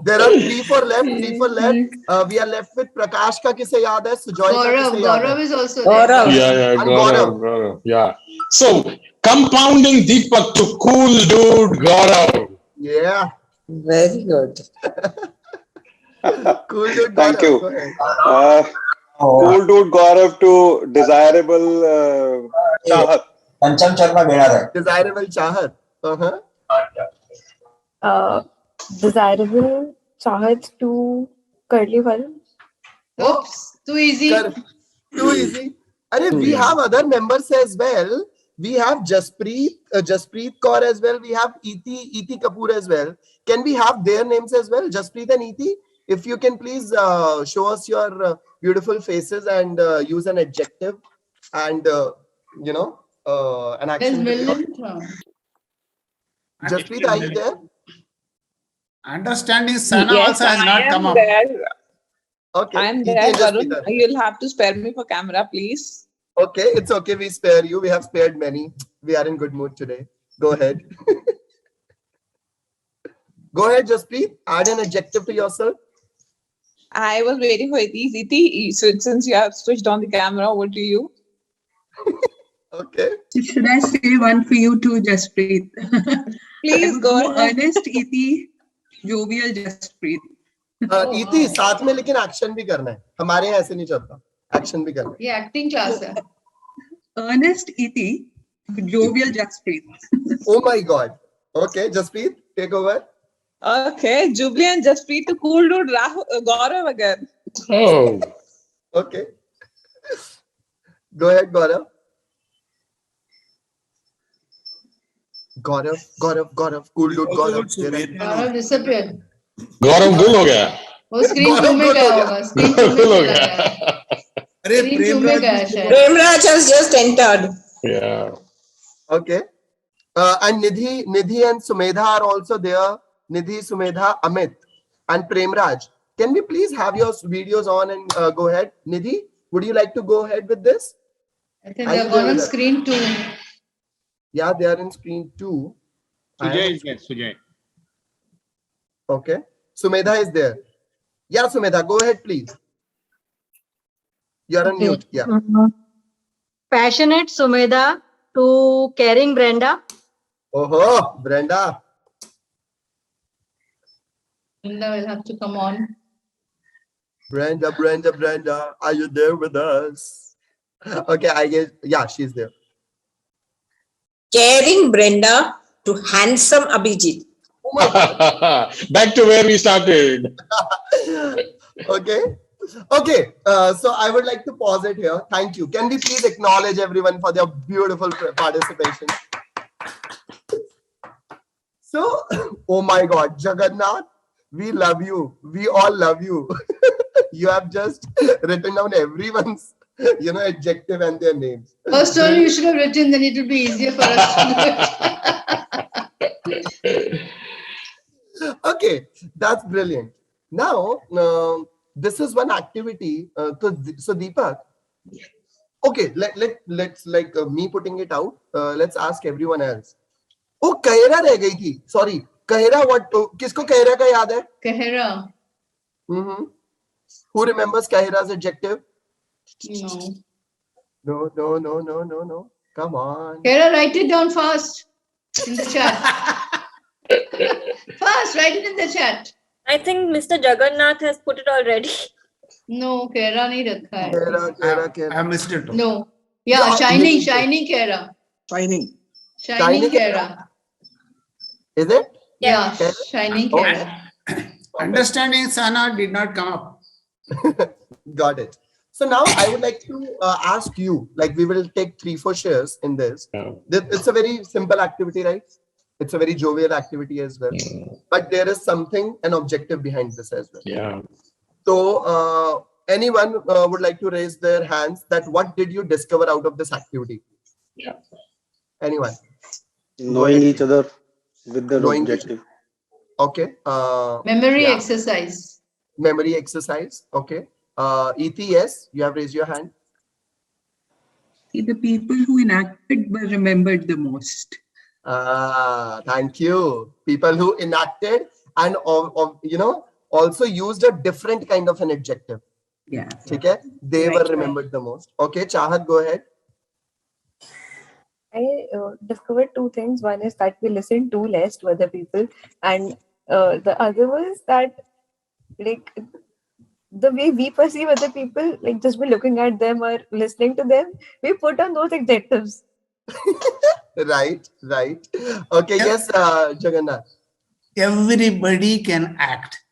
There are 3-4 left. 3-4 left. We are left with Prakash ka kise yaad hai? Sujoy ka kise yaad hai? Gaurav is also there. Yeah, And Gaurav. Yeah. So, compounding Deepak to cool dude Gaurav. Yeah. Very good. Cool dude Thank Gaurav. you. Go ahead. Cool dude Gaurav to desirable Chahat. Pancham Sharma घेणार आहे. Desirable Chahat. Desirable Chahat to Curly Varun. Oops, too easy. Too easy. We have other members as well. We have Jasprit Kaur as well. We have Iti Kapoor as well. Can we have their names as well? Jasprit and Iti? If you can please show us your beautiful faces and use an adjective and, an action. Jasprit, are you there? Understanding Sana Yes, also has I not am come up. there. Okay. I am there, Varun. You'll have to spare me for camera, please. Okay, it's okay. We spare you. We have spared many. We are in good mood today. Go ahead. Go ahead, Jasprit. Add an adjective to yourself. I was waiting for Iti. So since you have switched on the camera, over to you. Okay. Should I say one for you too, Jasprit? Please go ahead. Earnest, Iti, jovial, Jasprit. Iti, साथ में लेकिन action भी करना है. हमारे यहाँ ऐसे नहीं चलता. एक्शन भी करना है. ये एक्टिंग क्लास है. Earnest, Iti, jovial, Jasprit. Oh my God. Okay, Jasprit, take over. Okay, Jubilee and Jasprit to cool dude Gaurav again. Oh. Okay. Go ahead, Gaurav. Gaurav, cool dude Gaurav. Gaurav disappeared. Gaurav गुल हो गया. वो screen 2 में गया होगा. Screen 2 में चला गया. Screen 2 में गया शायद. Premraj has just entered. Yeah. Okay. And Nidhi and Sumedha are also there. Nidhi, Sumedha, Amit, and Premraj. Can we please have your videos on and go ahead? Nidhi, would you like to go ahead with this? I think they're gone on screen 2. Yeah, they are in screen 2. Sujay is there, Sujay. Okay. Sumedha is there. Yeah, Sumedha, go ahead, please. You're on mute. Yeah. Passionate Sumedha to caring Brenda. Oh, Brenda. Brenda will have to come on. Brenda, are you there with us? Okay, I guess, yeah, she's there. Caring Brenda to handsome Abhijit. Back to where we started. Okay. So I would like to pause it here. Thank you. Can we please acknowledge everyone for their beautiful participation? So, oh my God, Jagannath, we love you. We all love you. You have just written down everyone's, adjective and their names. First one you should have written, then it will be easier for us to do it. Okay, that's brilliant. Now, this is one activity. So Deepak, okay, let's like me putting it out. Let's ask everyone else. Oh, Kahera रह गई थी. Sorry, Kahera. What? किसको Kahera का याद है? Kahera. Who remembers Kahera's adjective? No. No. Come on. Kahera, write it down fast in the chat. Fast, write it in the chat. I think Mr. Jagannath has put it already. No, Kahera नहीं रखा है. Kahera. I missed it. No. Yeah, shining Kahera. Shining Kahera. Is it? Yeah, shining Kahera. Understanding Sana did not come up. Got it. So now I would like to ask you, like we will take 3-4 shares in this. It's a very simple activity, right? It's a very jovial activity as well. But there is something, an objective behind this as well. Yeah. So anyone would like to raise their hands that what did you discover out of this activity? Yeah. Anyone? Knowing each other with the objective. Okay. Memory exercise. Memory exercise. Okay. ETS, you have raised your hand. See, the people who enacted were remembered the most. Thank you. People who enacted and also used a different kind of an adjective. Yeah. Okay? They were Right. remembered the most. Okay, Chahat, go ahead. I discovered two things. One is that we listen too less to other people, and the other was that, like, the way we perceive other people, like just by looking at them or listening to them, we put on those adjectives. Right. Okay, yes, Jagannath. Everybody can act.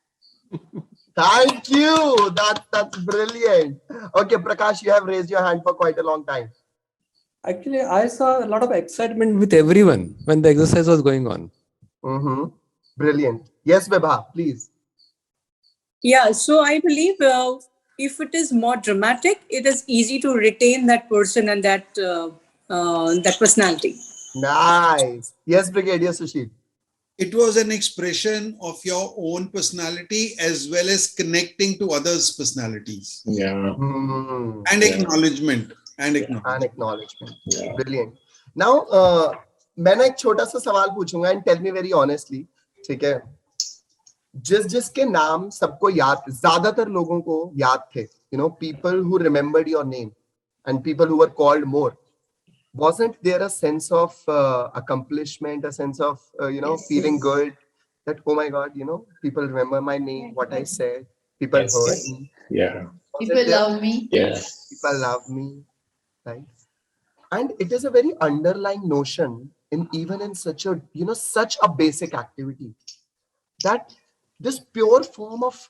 Thank you. That's brilliant. Okay, Prakash, you have raised your hand for quite a long time. Actually, I saw a lot of excitement with everyone when the exercise was going on. Brilliant. Yes, Vibha, please. Yeah, so I believe if it is more dramatic, it is easy to retain that person and that personality. Nice. Yes, Brigadier Sushil. It was an expression of your own personality as well as connecting to others' personalities. Yeah. And acknowledgement. And acknowledgement. Brilliant. Now, मैं ना एक छोटा सा सवाल पूछूंगा and tell me very honestly, ठीक है? जिसके नाम सबको याद, ज्यादातर लोगों को याद थे, people who remembered your name and people who were called more. Wasn't there a sense of accomplishment, a sense of feeling good that, oh my God, people remember my name, what I said, people heard me. Yeah. People love me. Yes. People love me, right? And it is a very underlying notion even in such a basic activity, that this pure form of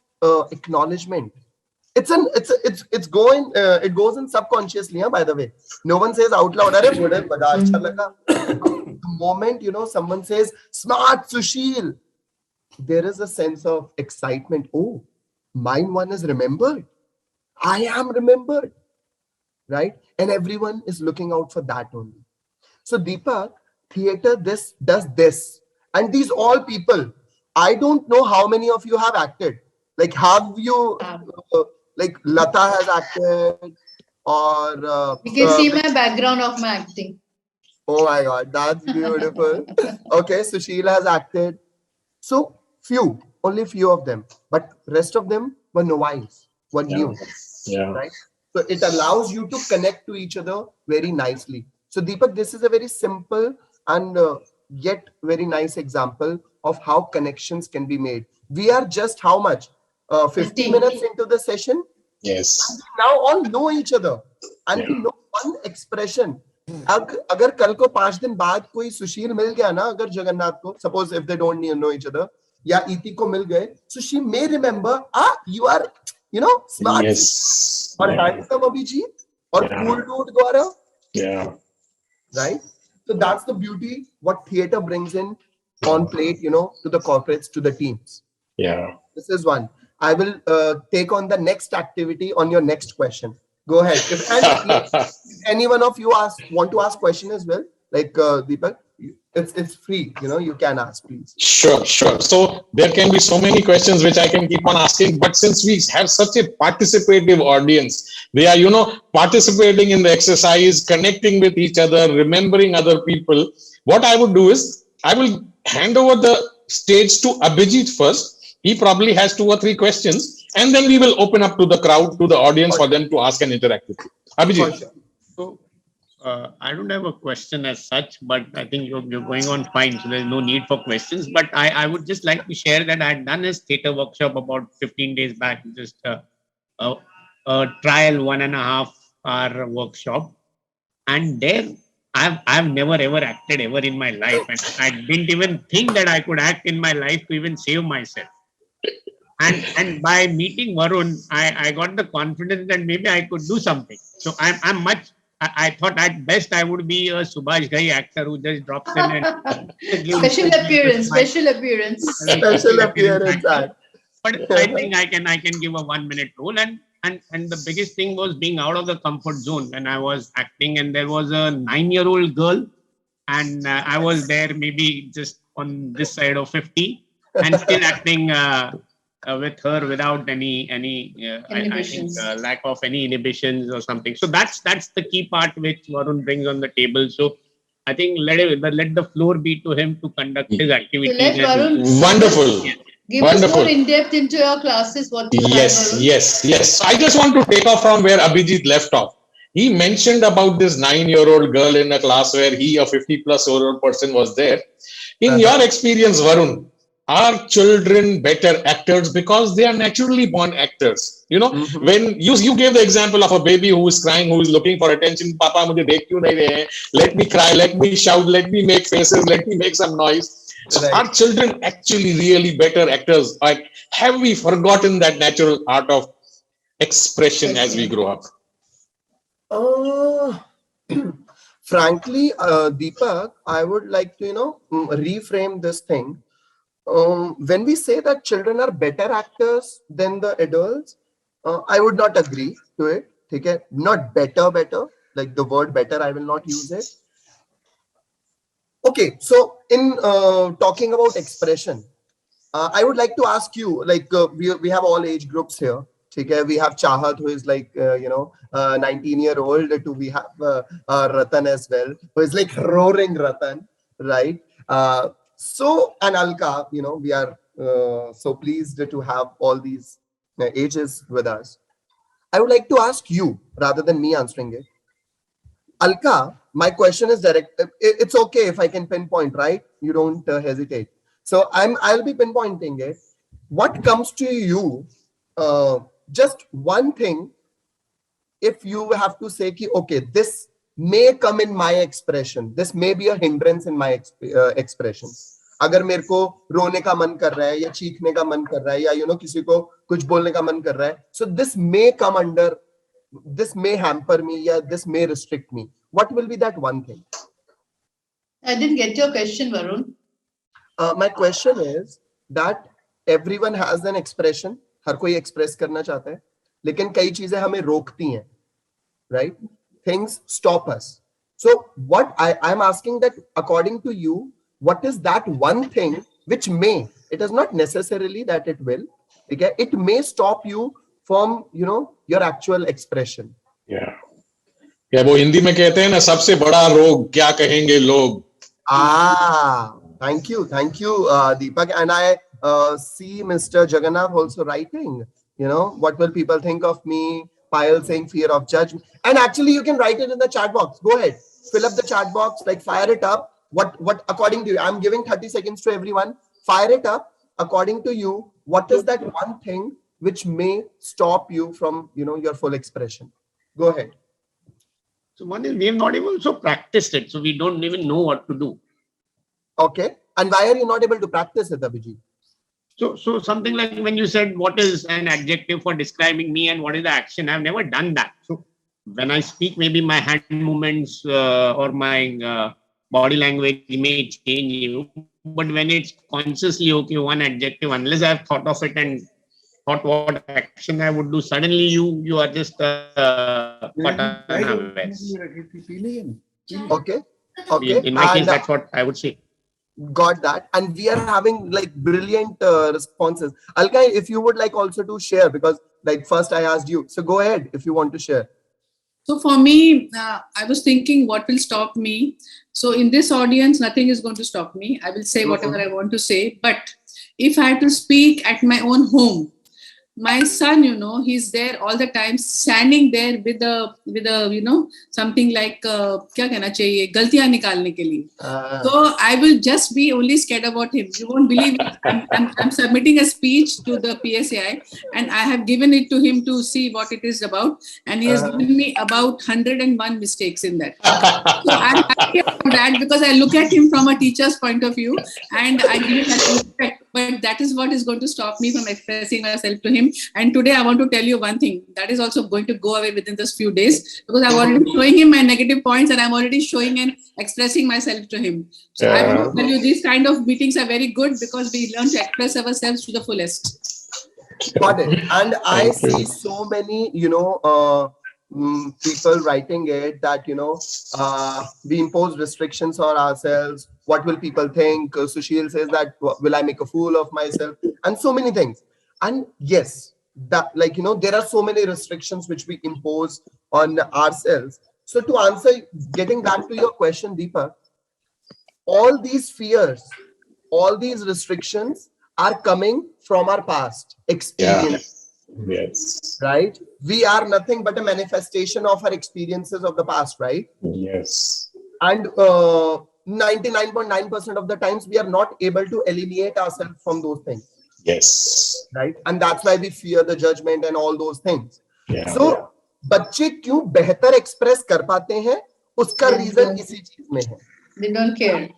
acknowledgement, it goes in subconsciously, by the way. No one says out loud, "Arey bode bada acha laga." The moment someone says smart Sushil, there is a sense of excitement. Oh, mine one is remembered. I am remembered, right? And everyone is looking out for that only. So Deepak, theater does this, and these all people, I don't know how many of you have acted. Like, have you? Like Lata has acted, or You can see my background of my acting. Oh my God, that's beautiful. Okay, Sushil has acted. So only few of them, but rest of them were novice, were new. Yeah. Right? So it allows you to connect to each other very nicely. So Deepak, this is a very simple and yet very nice example of how connections can be made. We are just how much? 50 minutes into the session. Yes. And we now all know each other, and we know one expression. अगर कल को 5 दिन बाद कोई सुशील मिल गया ना, अगर जगन्नाथ को, suppose if they don't know each other, या इति को मिल गए, so she may remember, you are, smart. Yes. Or handsome Abhijit, or cool dude Gaurav. Yeah. Right? So that's the beauty what theater brings in on plate, to the corporates, to the teams. Yeah. This is one. I will take on the next activity on your next question. Go ahead. If any one of you want to ask question as well, like Deepak, it's free. You can ask, please. Sure. So there can be so many questions which I can keep on asking, but since we have such a participative audience, they are, participating in the exercise, connecting with each other, remembering other people. What I would do is I will hand over the stage to Abhijit first. He probably has 2 or 3 questions, and then we will open up to the crowd, to the audience, for them to ask and interact with you. Abhijit. So, I don't have a question as such, but I think you're going on fine, so there's no need for questions. But I would just like to share that I had done a theater workshop about 15 days back, just a trial 1.5 hour workshop, and there I've never ever acted ever in my life, and I didn't even think that I could act in my life to even save myself. And by meeting Varun, I got the confidence that maybe I could do something. So I thought at best I would be a Subhash Ghai actor who just drops in and special appearance. But I think I can give a 1-minute role, and the biggest thing was being out of the comfort zone when I was acting, and there was a 9-year-old girl, and I was there maybe just on this side of 50, and still acting with her without any I think lack of any inhibitions or something. So that's the key part which Varun brings on the table. So I think let the floor be to him to conduct his So activities. let Varun Wonderful. give us more in depth into your classes. What you have, Yes, Varun. yes. I just want to take off from where Abhijit left off. He mentioned about this 9-year-old girl in a class where he, a 50-plus-year-old person, was there. In your experience, Varun, are children better actors because they are naturally born actors? You know, when you gave the example of a baby who is crying, who is looking for attention, Papa, mujhe dekh kyun nahi rahe hain? Let me cry, let me shout, let me make faces, let me make some noise. So are children actually really better actors? Like, have we forgotten that natural art of expression as we grow up? Frankly, Deepak, I would like to, reframe this thing. When we say that children are better actors than the adults, I would not agree to it. Okay? Not better, like the word better, I will not use it. Okay, so in talking about expression, I would like to ask you, like we have all age groups here. Okay? We have Chahat, who is like 19-year-old. We have Ratan as well, who is like roaring Ratan, right? So and Alka, we are so pleased to have all these ages with us. I would like to ask you rather than me answering it. Alka, my question is direct. It's okay if I can pinpoint, right? You don't hesitate. So I'll be pinpointing it. What comes to you? Just one thing. If you have to say, ki, okay, this may come in my expression. This may be a hindrance in my expression. अगर मेरे को रोने का मन कर रहा है या चीखने का मन कर रहा है या किसी को कुछ बोलने का मन कर रहा है, so this may come under, this may hamper me, yeah, this may restrict me. What will be that one thing? I didn't get your question, Varun. My question is that everyone has an expression. हर कोई express करना चाहता है, लेकिन कई चीजें हमें रोकती हैं, right? Things stop us. So what I'm asking that according to you, what is that one thing which may, it is not necessarily that it will, okay? It may stop you from, your actual expression. Yeah. वो हिंदी में कहते हैं ना, सबसे बड़ा रोग क्या कहेंगे लोग. Thank you, Deepak. And I see Mr. Jagannath also writing, what will people think of me? Payal saying fear of judgment. And actually, you can write it in the chat box. Go ahead, fill up the chat box, like fire it up. What according to you? I'm giving 30 seconds to everyone. Fire it up. According to you, what is that one thing which may stop you from, your full expression? Go ahead. So one is we have not even also practiced it, so we don't even know what to do. Okay. And why are you not able to practice it, Abhijit? So something like when you said what is an adjective for describing me and what is the action, I've never done that. So when I speak, maybe my hand movements or my body language may change you. But when it's consciously, okay, one adjective, unless I've thought of it and thought what action I would do, suddenly you are just caught unawares. Okay. In my case, that's what I would say. Got that. And we are having like brilliant responses. Alka, if you would like also to share, because like first I asked you, so go ahead if you want to share. So for me, I was thinking what will stop me. So in this audience, nothing is going to stop me. I will say whatever I want to say. But if I had to speak at my own home, my son, he's there all the time, standing there with a something like क्या कहना चाहिए, गलतियां निकालने के लिए. So I will just be only scared about him. You won't believe it. I'm submitting a speech to the PSAI, and I have given it to him to see what it is about, and he has given me about 101 mistakes in that. So I'm happy about that because I look at him from a teacher's point of view, and I give it that respect. But that is what is going to stop me from expressing myself to him. And today I want to tell you one thing that is also going to go away within this few days, because I'm already showing him my negative points and I'm already showing and expressing myself to him. So I want to tell you these kind of meetings are very good because we learn to express ourselves to the fullest. Got it. And I see so many, people writing it that, we impose restrictions on ourselves. What will people think? Sushil says that, will I make a fool of myself? And so many things. And yes, that there are so many restrictions which we impose on ourselves. So to answer, getting back to your question, Deepak, all these fears, all these restrictions are coming from our past experience. Yes. Right? We are nothing but a manifestation of our experiences of the past, right? Yes. And 99.9% of the times we are not able to alienate ourselves from those things. Yes. Right? And that's why we fear the judgment and all those things. Yeah. So बच्चे क्यों बेहतर express कर पाते हैं उसका reason इसी चीज में है. They don't care.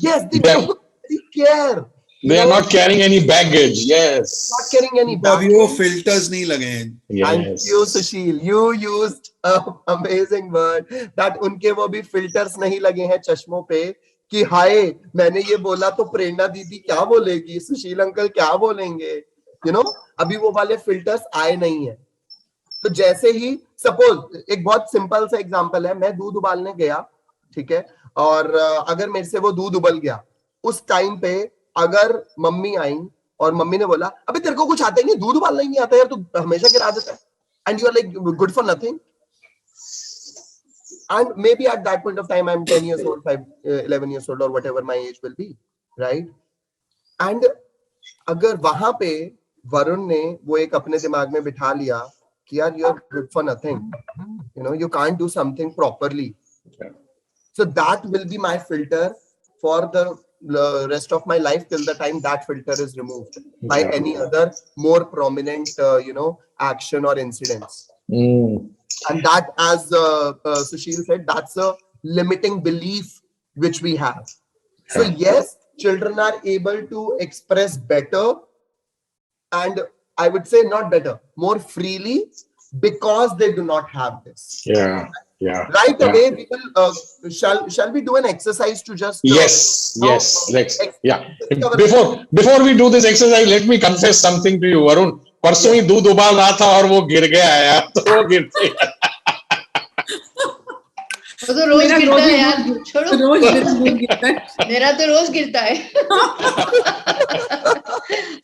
Yes, they don't really care. They are not carrying any baggage. Yes. Not carrying any अभी वो baggage. filters नहीं लगे हैं. Thank you, Sushil. You used an amazing word that उनके वो भी filters नहीं लगे हैं चश्मों पे कि हाय मैंने ये बोला तो प्रेरणा दीदी क्या बोलेगी, सुशील अंकल क्या बोलेंगे, you know, अभी वो वाले filters आए नहीं है. तो जैसे ही सपोज एक बहुत सिंपल सा एग्जांपल है, मैं दूध उबालने गया, ठीक है, और अगर मेरे से वो दूध उबल गया, उस टाइम पे अगर मम्मी आई और मम्मी ने बोला अबे तेरे को कुछ आता ही नहीं, दूध उबालना ही नहीं आता यार, तू हमेशा गिरा देता है, and you are like good for nothing. And maybe at that point of time I'm 10 years old, 11 years old or whatever my age will be, right? And अगर वहां पे वरुण ने वो एक अपने दिमाग में बिठा लिया कि यार you are good for nothing, you know, you can't do something properly, so that will be my filter for the rest of my life till the time that filter is removed by any other more prominent you know, action or incidents. And that, as Sushil said, that's a limiting belief which we have. So yes, children are able to express better, and I would say not better, more freely, because they do not have this. Yeah. Right away, we will. Shall we do an exercise to just? Yes. Let's. Yeah. Before we do this exercise, let me confess something to you, Varun. परसों ही दूध उबाल रहा था और वो गिर गया यार, तो वो गिरते वो तो रोज गिरता है यार, छोड़ो. रोज दूध गिरता है. मेरा तो रोज गिरता है.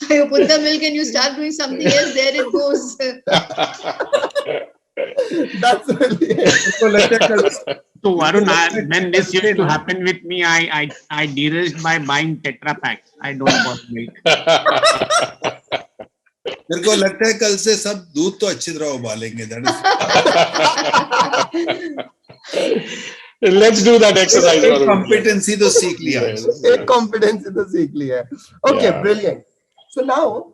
You put the milk and you start doing something else, there it goes. That's really. So Varun, when this used to happen with me, I de-risked by buying Tetra packs. I don't want milk. मेरे को लगता है कल से सब दूध तो अच्छी तरह उबालेंगे. Let's do that exercise. एक competency तो सीख लिया है. एक competency तो सीख लिया है. Okay, brilliant. So now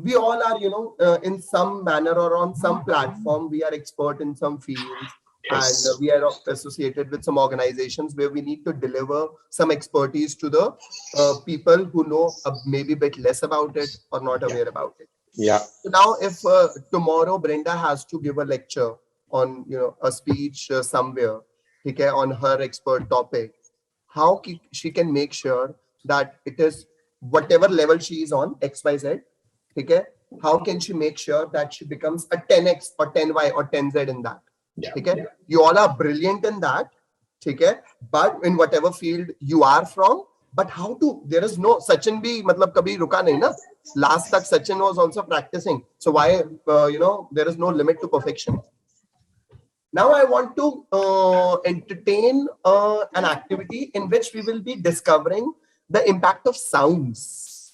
we all are, you know, in some manner or on some platform, we are expert in some fields. Yes. And we are associated with some organizations where we need to deliver some expertise to the people who know maybe a bit less about it or not aware about it. Yeah. So now, if tomorrow Brenda has to give a lecture on, you know, a speech somewhere, okay, on her expert topic, how she can make sure that it is whatever level she is on, XYZ, okay, how can she make sure that she becomes a 10x or 10y or 10z in that? Okay, you all are brilliant in that, okay, but in whatever field you are from, but how to, there is no, Sachin bhi matlab kabhi ruka nahi na, last tak Sachin was also practicing, so why, you know, there is no limit to perfection. Now I want to entertain an activity in which we will be discovering the impact of sounds.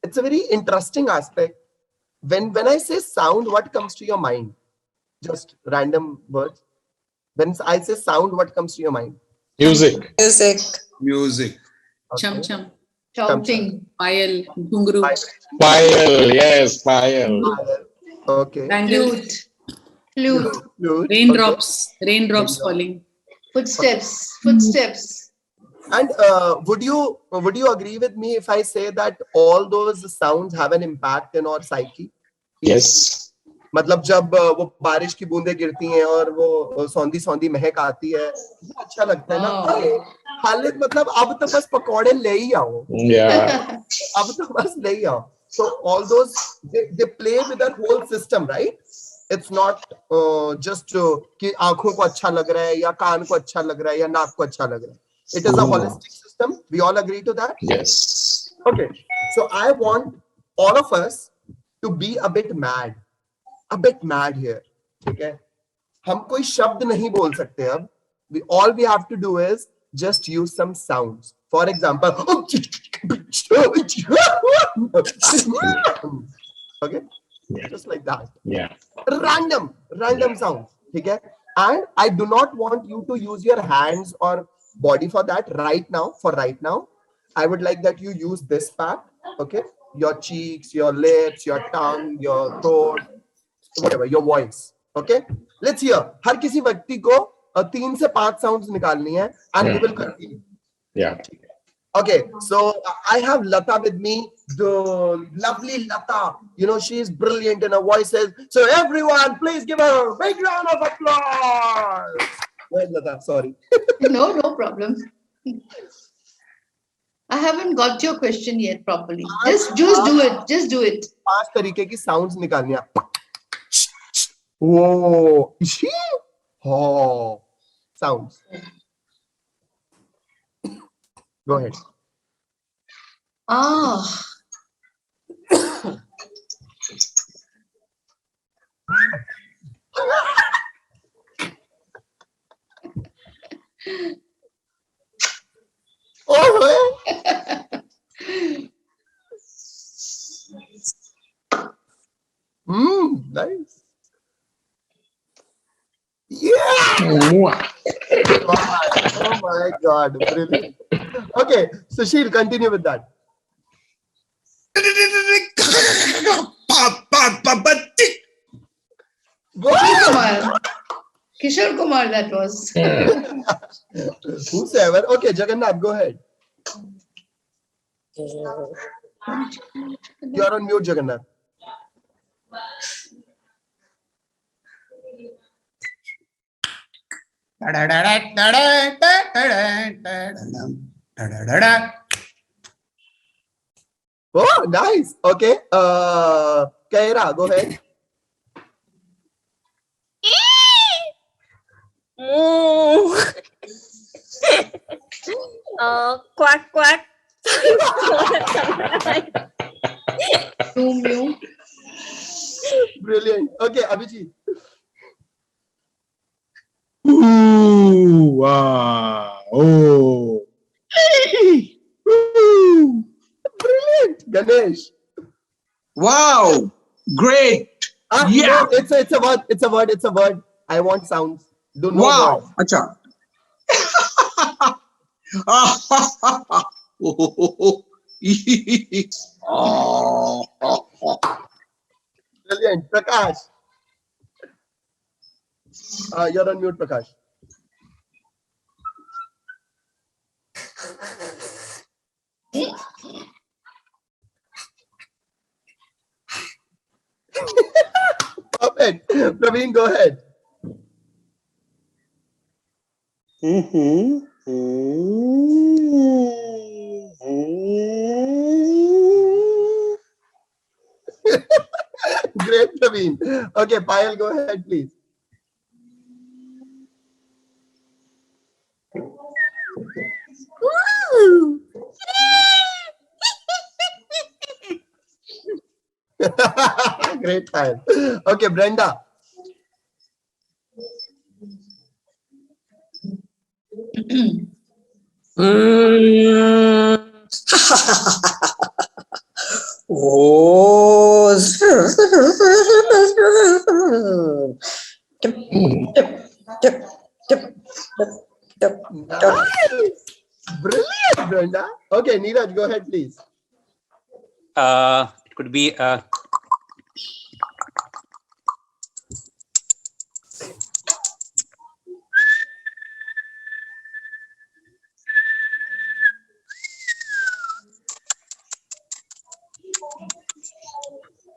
It's a very interesting aspect. When I say sound, what comes to your mind? Just random words. When I say sound, what comes to your mind? Music. Music. Chum chum. Shouting. Payal. Gungru. Payal. Yes, payal. Okay. Flute. Raindrops. Raindrops falling. Footsteps. And would you agree with me if I say that all those sounds have an impact in our psyche? Yes. मतलब जब वो बारिश की बूंदें गिरती हैं और वो सौंधी सौंधी महक आती है, अच्छा लगता है ना. हालत मतलब अब तो बस पकौड़े ले ही आओ. अब तो बस ले ही आओ. So all those they play with the whole system, right? It's not just कि आंखों को अच्छा लग रहा है या कान को अच्छा लग रहा है या नाक को अच्छा लग रहा है. It is a holistic system. We all agree to that? Yes. Okay. So I want all of us to be a bit mad. A bit mad here. ठीक है? हम कोई शब्द नहीं बोल सकते अब. All we have to do is just use some sounds. For example, okay, just like that. Yeah. Random sounds. Okay, and I do not want you to use your hands or body for that right now. For right now, I would like that you use this part. Okay, your cheeks, your lips, your tongue, your throat, whatever, your voice. Okay, let's hear. हर किसी व्यक्ति को 3 से 5 sounds निकालनी है, and we will continue. Yeah. Okay, so I have Lata with me, the lovely Lata. You know, she is brilliant in her voices. So everyone, please give her a big round of applause. Where's Lata? Sorry. No problem. I haven't got your question yet properly. Just do it. Just do it. 5 तरीके की sounds निकालनी है. Whoa. Oh. Sounds. Go ahead. Ah. Oh. Nice. Yeah. Oh my God. Brilliant. Okay, so she'll continue with that. Kishore Kumar, that was. Whosoever. Okay, Jagannath, go ahead. You're on mute, Jagannath. Oh, nice. Okay. Kaira, go ahead. Quack quack. Brilliant. Okay, Abhijit. Ooh, wow. Oh. Brilliant. Ganesh. Wow. Great. Yeah. No, it's a word. It's a word. It's a word. I want sounds. Do no Wow. words. Acha. Brilliant. Prakash. You're on mute, Prakash. Perfect. Praveen, go ahead. Great, Praveen. Okay, Payal, go ahead, please. Great time. Okay, Brenda. Oh. Nice. Brilliant, Brenda. Okay, Neeraj, go ahead, please. It could be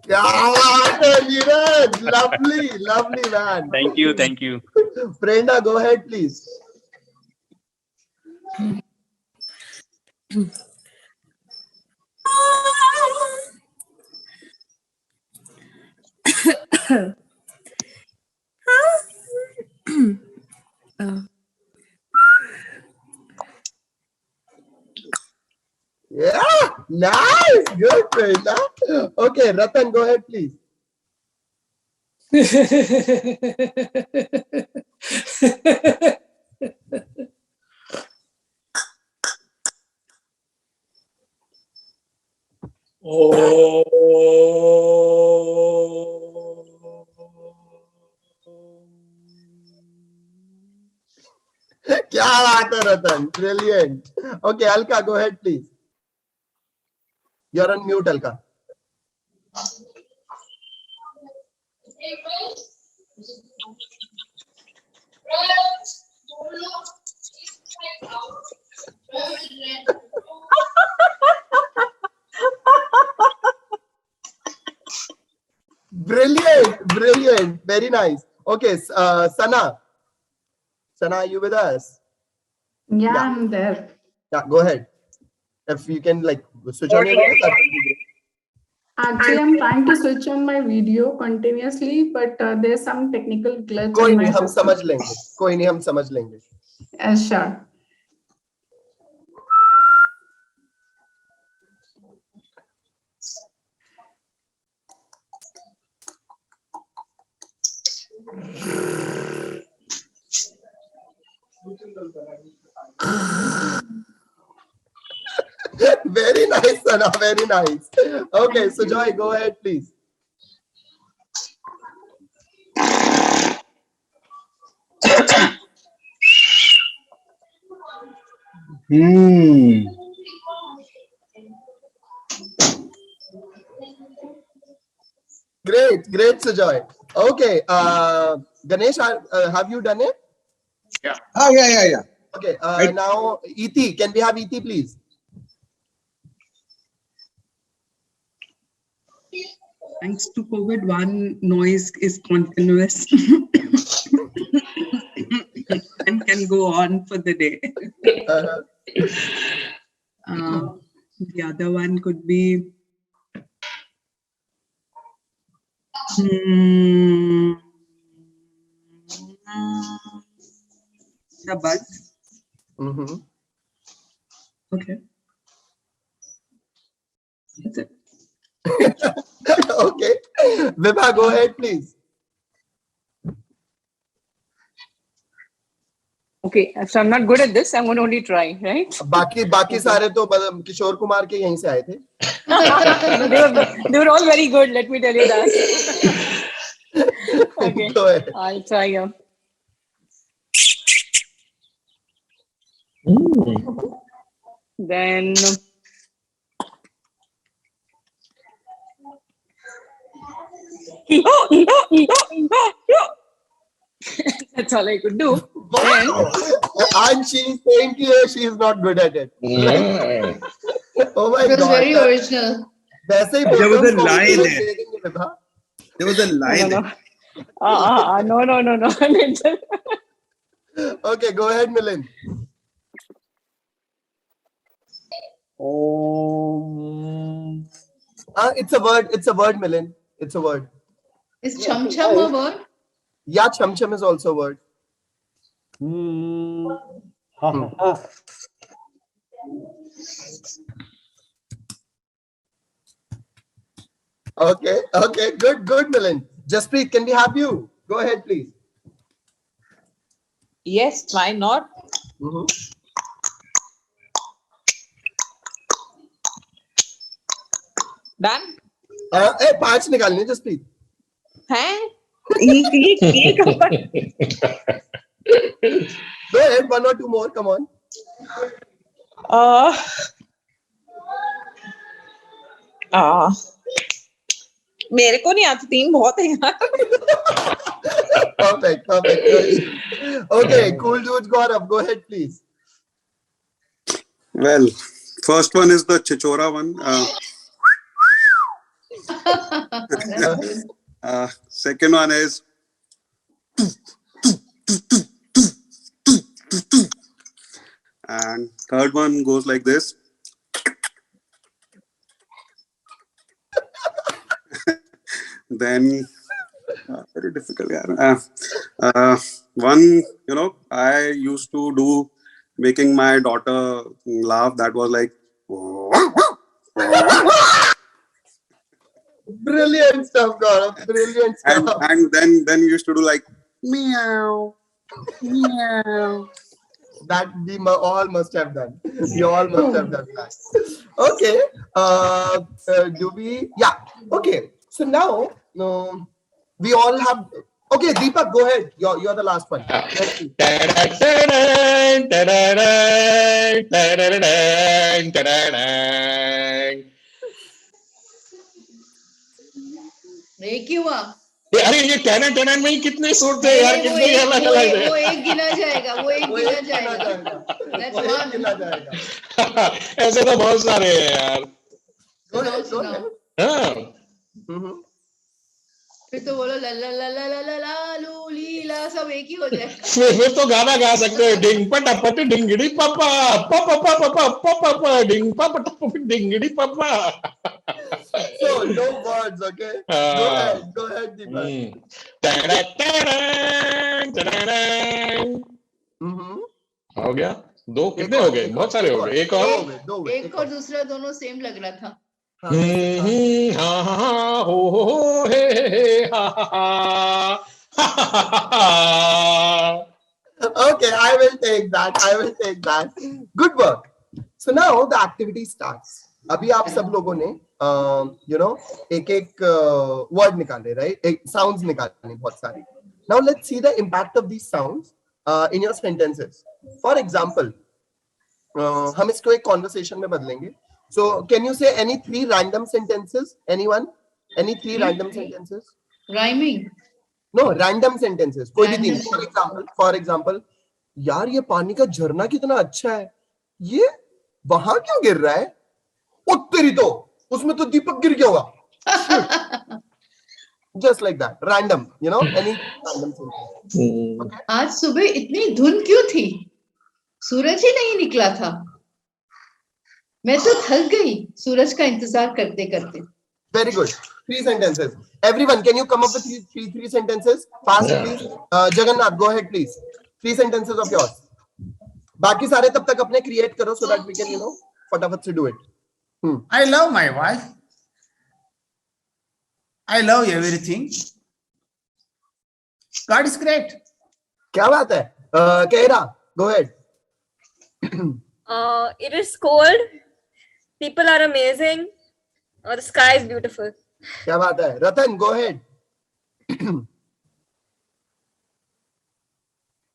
Yeah, Neeraj. Lovely, lovely, man. Thank you. Thank you. Brenda, go ahead, please. Yeah, nice. Good, Brenda. Okay, Ratan, go ahead, please. क्या बात है रतन, brilliant. Okay, Alka, go ahead please. You're on mute, Alka. Brilliant, brilliant, very nice. Okay, Sana, are you with us? Yeah, I'm there. Yeah, go ahead. If you can like switch on your video, that will be great. Actually, I'm trying to switch on my video continuously, but there's some technical glitch कोई in my नहीं, हम system. समझ लेंगे. कोई नहीं, हम समझ लेंगे. Sure. Very nice, Sana. Very nice. Okay, so Joy, go ahead, please. Great, great, Sujoy. Okay, Ganesh, have you done it? Yeah. Oh, yeah. Okay, Right. now ET, can we have ET, please? Thanks to COVID, one noise is continuous and can go on for the day. The other one could be the buzz. Okay. That's it. Okay, Vibha, go ahead, please. Okay, so I'm not good at this. I'm going to only try, right? बाकी सारे तो किशोर कुमार के यहीं से आए थे. They were all very good. Let me tell you that. Okay, Go ahead. I'll try here. Then that's all I could do. And she's saying she is not good at it. Yeah. Oh my It was God. very original. वैसे ही There was बोल a दो, lie they there. देंगे Vibha. There was a lie there. No. Okay, go ahead, Milind. It's a word. It's a word, Milind. It's a word. Is chum chum a word? Yeah, chum chum is also a word. Okay, good, Milind. Jaspreet, can we have you? Go ahead, please. Yes, why not? Done? Hey, 5 निकालने, Jaspreet. Huh? Go ahead, 1 or 2 more. Come on. मेरे को नहीं आती, 3 बहुत है यार. Perfect. Okay, cool dudes, Gaurav, go ahead, please. Well, first one is the Chichora one. Second one is and third one goes like this. Then very difficult. One, I used to do making my daughter laugh. That was like Brilliant stuff, Gaurav. Brilliant stuff. and then we used to do like meow, meow. That we all must have done. We all must have done that. Okay. Do we? Yeah. Okay. So now we all have. Okay, Deepak, go ahead. You're the last one. Let's see. ये क्यों हुआ? अरे ये टैना में ही कितने सुर थे यार, नहीं, कितने अलग अलग थे। वो एक गिना जाएगा, वो एक गिना जाएगा। That's one. गिना जाएगा। ऐसे तो बहुत सारे हैं यार। सुनाओ। हाँ। फिर तो बोलो ला ला ला ला ला ला ला लू लीला, सब एक ही हो जाएगा। फिर तो गाना गा सकते हैं, डिंग पटापट डिंगड़ी पापा पापा पापा पापा पापा डिंग पापा डिंगड़ी पापा। So no words, okay? Go ahead, Deepak. हो गया? दो कितने हो गए? बहुत सारे हो गए। एक और एक और दूसरा दोनों सेम लग रहा था। हा हा हो हे हा हा। Okay, I will take that. Good work. So now the activity starts. अभी आप सब लोगों ने एक वर्ड निकाले, राइट? एक साउंड्स निकाले बहुत सारे. Now let's see the impact of these sounds in your sentences. For example, हम इसको एक conversation में बदलेंगे. So can you say any 3 random sentences? Anyone? Any 3 random sentences? Rhyming. No, random sentences. कोई भी 3. For example, यार ये पानी का झरना कितना अच्छा है, ये वहां क्यों गिर रहा है? ओ तेरी तो, उसमें तो दीपक गिर गया होगा. Just like that, random, any random sentence. Okay? आज सुबह इतनी धुंध क्यों थी? सूरज ही नहीं निकला था. मैं तो थक गई सूरज का इंतजार करते करते. Very good. 3 sentences. Everyone, can you come up with three sentences? Fast, please. Jagannath, go ahead, please. 3 sentences of yours. बाकी सारे तब तक अपने create करो so that we can, फटाफट से do it. I love my wife. I love everything. God is great. क्या बात है? Kaira, go ahead. It is cold. People are amazing. The sky is beautiful. क्या बात है? Ratan, go ahead.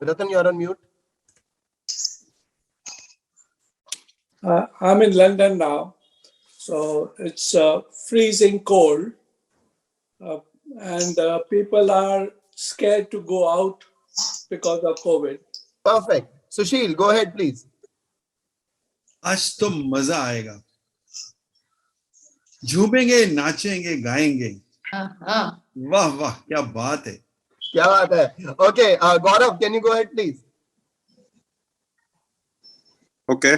Ratan, you're on mute. I'm in London now, so it's freezing cold, and people are scared to go out because of COVID. Perfect. Sushil, go ahead, please. आज तो मजा आएगा, झूमेंगे, नाचेंगे, गाएंगे. वाह वाह, क्या बात है, क्या बात है. Okay, Gaurav, can you go ahead, please? Okay.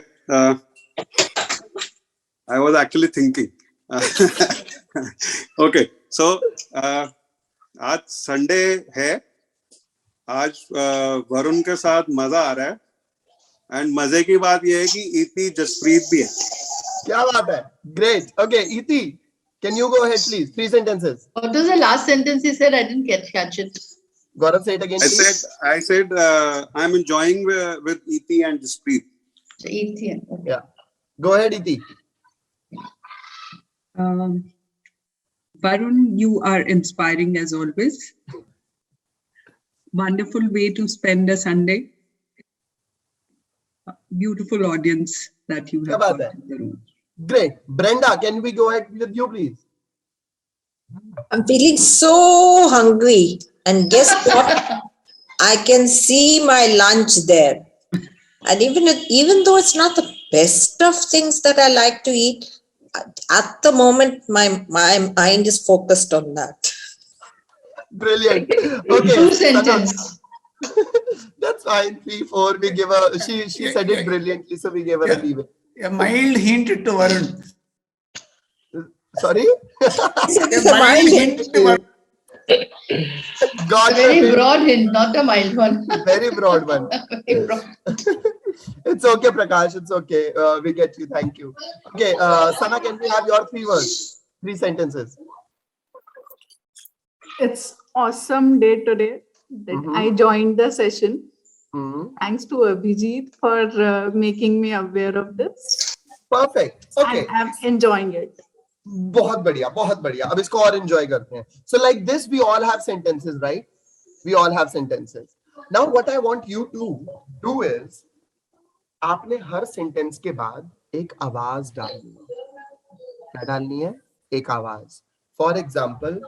I was actually thinking. Okay, so आज संडे है, आज वरुण के साथ मजा आ रहा है, एंड मजे की बात यह है कि इति जसप्रीत भी है. क्या बात है. Great. Okay, Iti, can you go ahead, please? 3 sentences. What was the last sentence you said? I didn't catch it. Gaurav, say it again, please. I said I'm enjoying with Iti and Jaspreet. Iti. Okay. Yeah. Go ahead, Iti. Varun, you are inspiring as always. Wonderful way to spend a Sunday. Beautiful audience that you have. got in the room. Great. Brenda, can we go ahead with you, please? I'm feeling so hungry, and guess what? I can see my lunch there. And even though it's not the best of things that I like to eat, at the moment my mind is focused on that. Brilliant. Okay. 2 sentences. That's fine. 3, 4. We give her. She said it brilliantly, so we gave her a leeway. A mild hint to Varun. Sorry. A mild hint to Varun. God, very broad hint, not a mild one. Very broad one. Very broad. It's okay, Prakash. It's okay. We get you. Thank you. Okay, Sana, can we have your 3 words, 3 sentences? It's awesome day today that I joined the session. Thanks to Abhijit for making me aware of this. Perfect. Okay. I'm enjoying it. बहुत बढ़िया, बहुत बढ़िया. अब इसको और enjoy करते हैं. So like this, we all have sentences, right? We all have sentences. Now what I want you to do is, आपने हर sentence के बाद एक आवाज डालनी है. क्या डालनी है? एक आवाज. For example,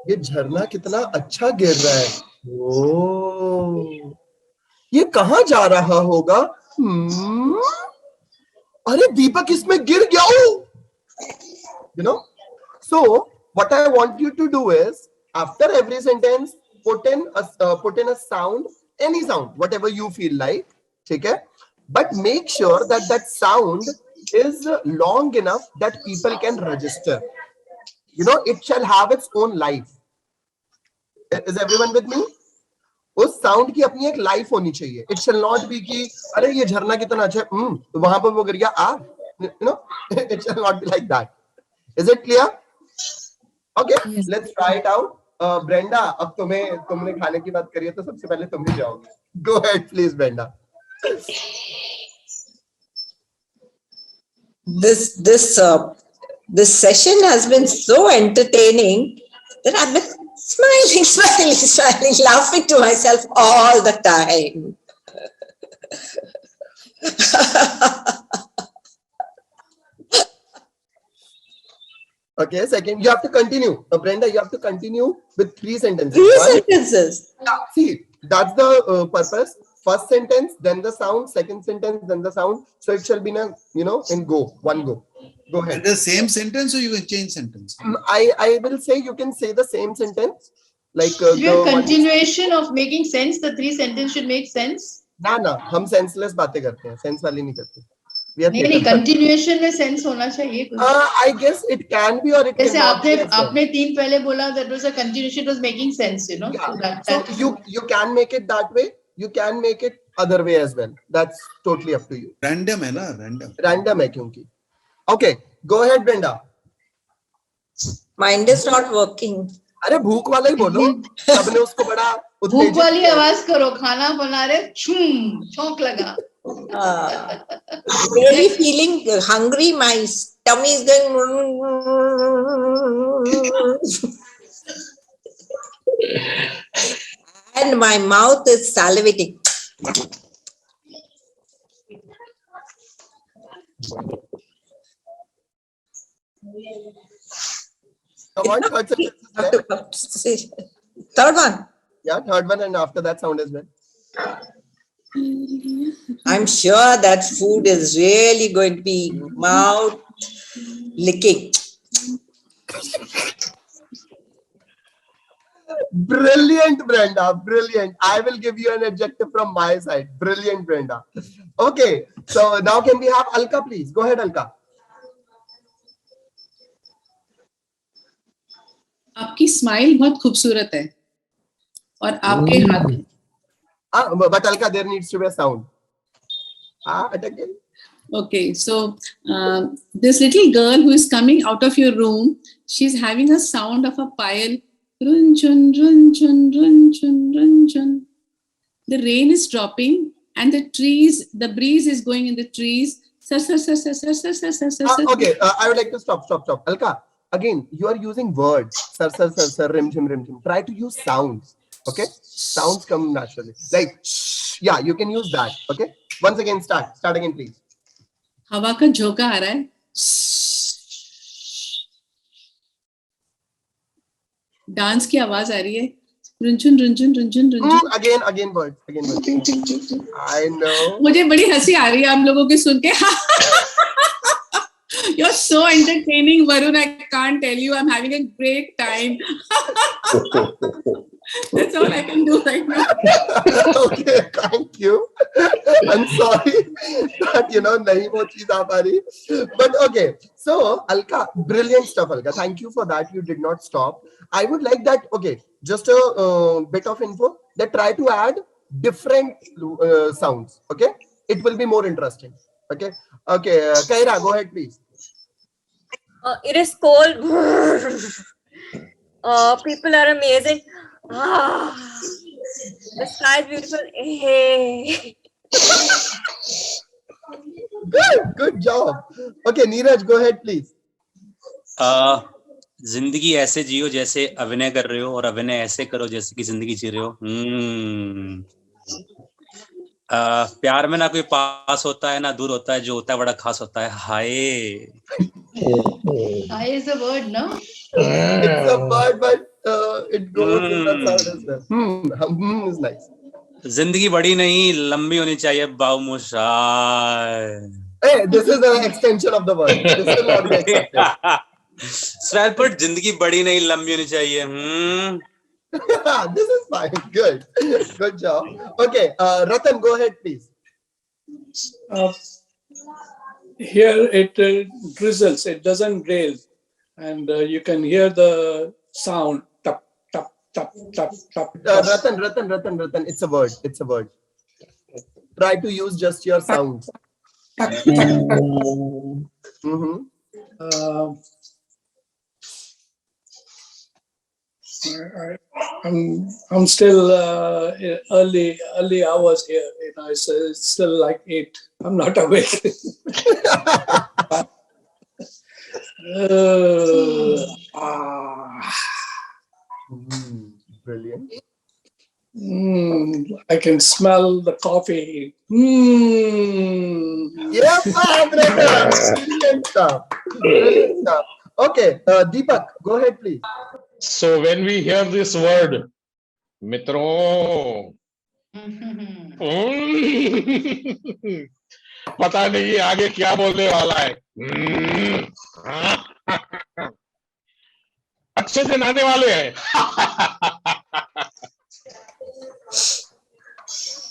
ये झरना कितना अच्छा गिर रहा है. ओह, ये कहाँ जा रहा होगा? अरे दीपक इसमें गिर गया हूँ. You know, so what I want you to do is, after every sentence, put in a sound, any sound, whatever you feel like, okay? But make sure that that sound is long enough that people can register. You know, it shall have its own life. Is everyone with me? उस sound की अपनी एक life होनी चाहिए. It shall not be कि अरे ये झरना कितना अच्छा है, वहां पर वो गिर गया. You know, it shall not be like that. Is it clear? Okay, yes. Let's try it out. Brenda, अब तुमने खाने की बात करी है तो सबसे पहले तुम ही जाओगे. Go ahead, please, Brenda. This session has been so entertaining that I've been smiling, laughing to myself all the time. Okay, second, you have to continue. Brenda, you have to continue with 3 sentences. 3 sentences. See, that's the purpose. First sentence, then the sound. Second sentence, then the sound. So it shall be in one go. Go ahead. And the same sentence, or you can change sentence? I will say you can say the same sentence. Like the continuation of making sense. The 3 sentences should make sense. ना हम senseless बातें करते हैं, sense वाली नहीं करते. नहीं, continuation में sense होना चाहिए. I guess it can be or it जैसे cannot be. आपने 3 पहले बोला, that was a continuation, was making sense, you know. Yeah. So you can make it that way. You can make it other way as well. That's totally up to you. Random है ना, random. Random है क्योंकि. Okay, go ahead, Brenda. Mind is not working. अरे भूख वाला ही बोलो. सबने उसको बड़ा भूख वाली आवाज करो. खाना बना रहे, चौंक लगा. Really feeling hungry, my tummy is going. And my mouth is salivating. Come on, third sentence. Third one. Yeah, third one, and after that sound as well. I'm sure that food is really going to be mouth licking. Brilliant, Brenda. Brilliant. I will give you an adjective from my side. Brilliant, Brenda. Okay. So now can we have Alka, please? Go ahead, Alka. आपकी smile बहुत खूबसूरत है और आपके हाथ. But Alka, there needs to be a sound. Again. Okay, so this little girl who is coming out of your room, she's having a sound of a pile. Run, chun, run, chun, run, chun, run, chun. The rain is dropping and the breeze is going in the trees. Okay, I would like to stop. Alka, again, you are using words. Sir, rim, jim. Try to use sounds. Okay, sounds come naturally. Like, yeah, you can use that. Okay, once again, start again, please. हवा का झोंका आ रहा है. Dance की आवाज आ रही है. रुंझुन. Again words. I know. मुझे बड़ी हंसी आ रही है आप लोगों की सुन के. You're so entertaining, Varun. I can't tell you. I'm having a great time. That's all I can do right now. Okay, thank you. I'm sorry that nahi wo cheez aa pa rahi. But okay, so Alka, brilliant stuff, Alka. Thank you for that. You did not stop. I would like that. Okay, just a bit of info. That try to add different sounds. Okay, it will be more interesting. Okay, Kaira, go ahead, please. It is cold. People are amazing. The sky is beautiful. Hey. Good job. Okay, Neeraj, go ahead, please. जिंदगी ऐसे जियो जैसे अभिनय कर रहे हो और अभिनय ऐसे करो जैसे कि जिंदगी जी रहे हो. प्यार में ना कोई पास होता है ना दूर होता है, जो होता है बड़ा खास होता है. हाय. Hi is a word, no? It's a word, but it goes with that sound as well. Is nice. जिंदगी बड़ी नहीं लंबी होनी चाहिए बाबूमोशाय. Hey, this is an extension of the word. This will not be accepted. Swellput, जिंदगी बड़ी नहीं लंबी होनी चाहिए. This is fine. Good. Good job. Okay, Ratan, go ahead, please. Here it drizzles, it doesn't rain. And you can hear the sound. Tap, tap, tap, tap, tap. Ratan. It's a word. It's a word. Try to use just your sounds. I'm still early hours here. You know, it's still like 8. I'm not awake. Brilliant. I can smell the coffee. Yes, Ratan. Brilliant stuff. Brilliant stuff. Okay, Deepak, go ahead, please. So when we hear this word, mitro, पता नहीं आगे क्या बोलने वाला है. अच्छे से नहाने वाले हैं.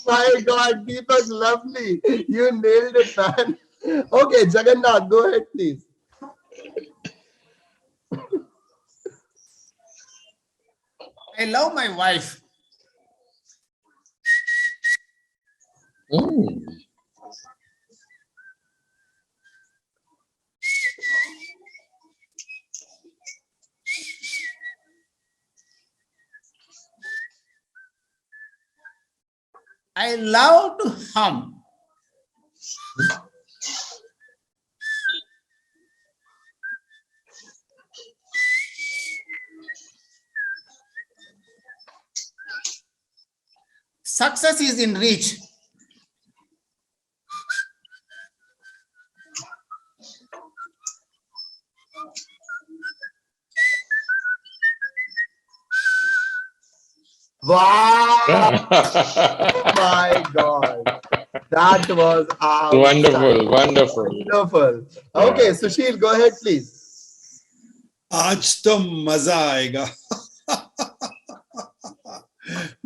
My God, Deepak, lovely. You nailed it, man. Okay, Jagannath, go ahead, please. I love my wife. I love to hum. Success is in reach. Wow! My God. That was wonderful. Okay, Sushil, go ahead, please. आज तो मजा आएगा.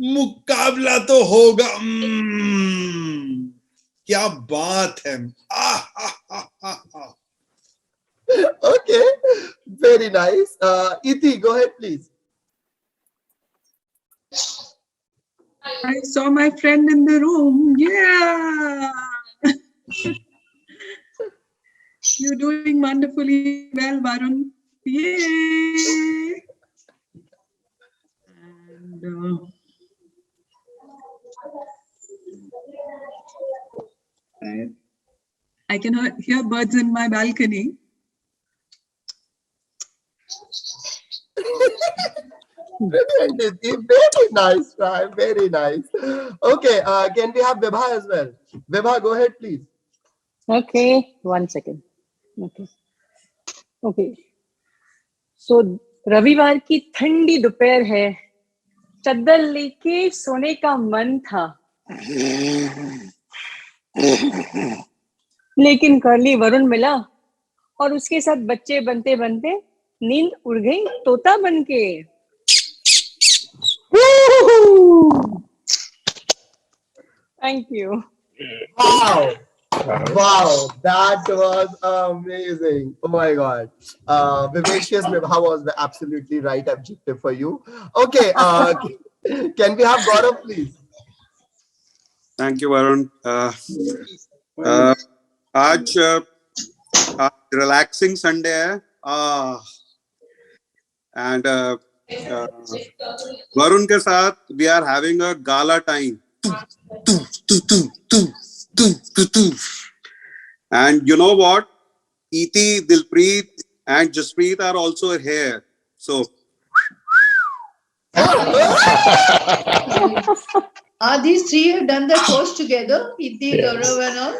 मुकाबला तो होगा. क्या बात है. Okay, very nice. Iti, go ahead, please. I saw my friend in the room. Yeah. You're doing wonderfully well, Varun. Yay. And I can hear birds in my balcony. Very nice try. Very nice. Okay, can we have Vibha as well? Vibha, go ahead, please. Okay, 1 second. Okay. So, रविवार की ठंडी दोपहर है, चद्दर लेके सोने का मन था, लेकिन कर्ली वरुण मिला और उसके साथ बच्चे बनते बनते नींद उड़ गई तोता बनके. Thank you. Wow, that was amazing. Oh my God. Vivacious Vibha was the absolutely right adjective for you. Okay, can we have Gaurav, please? Thank you, Varun. आज relaxing Sunday है. And Varun के साथ we are having a gala time. And you know what? Iti, Dilpreet, and Jaspreet are also here. So These three have done their course together, Iti, Gaurav and all.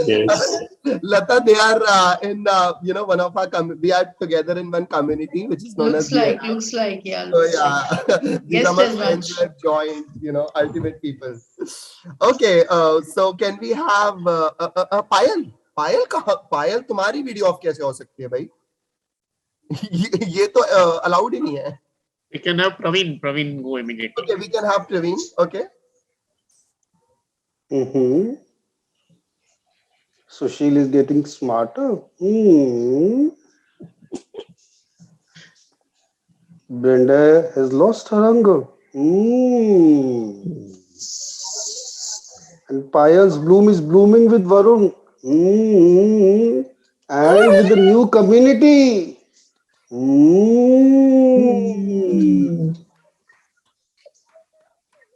Yes. Lata, they are in one of our we are together in one community which is known as Looks like, yeah. So yeah, these are my friends who have joined, ultimate people. Okay, so can we have Payal? Payal, तुम्हारी video of कैसे हो सकती है भाई? ये तो allowed ही नहीं है. We can have Praveen go immediately. Okay, we can have Praveen. Okay. Sushil is getting smarter. Brenda has lost her hunger. And Payal's bloom is blooming with Varun. And with the new community.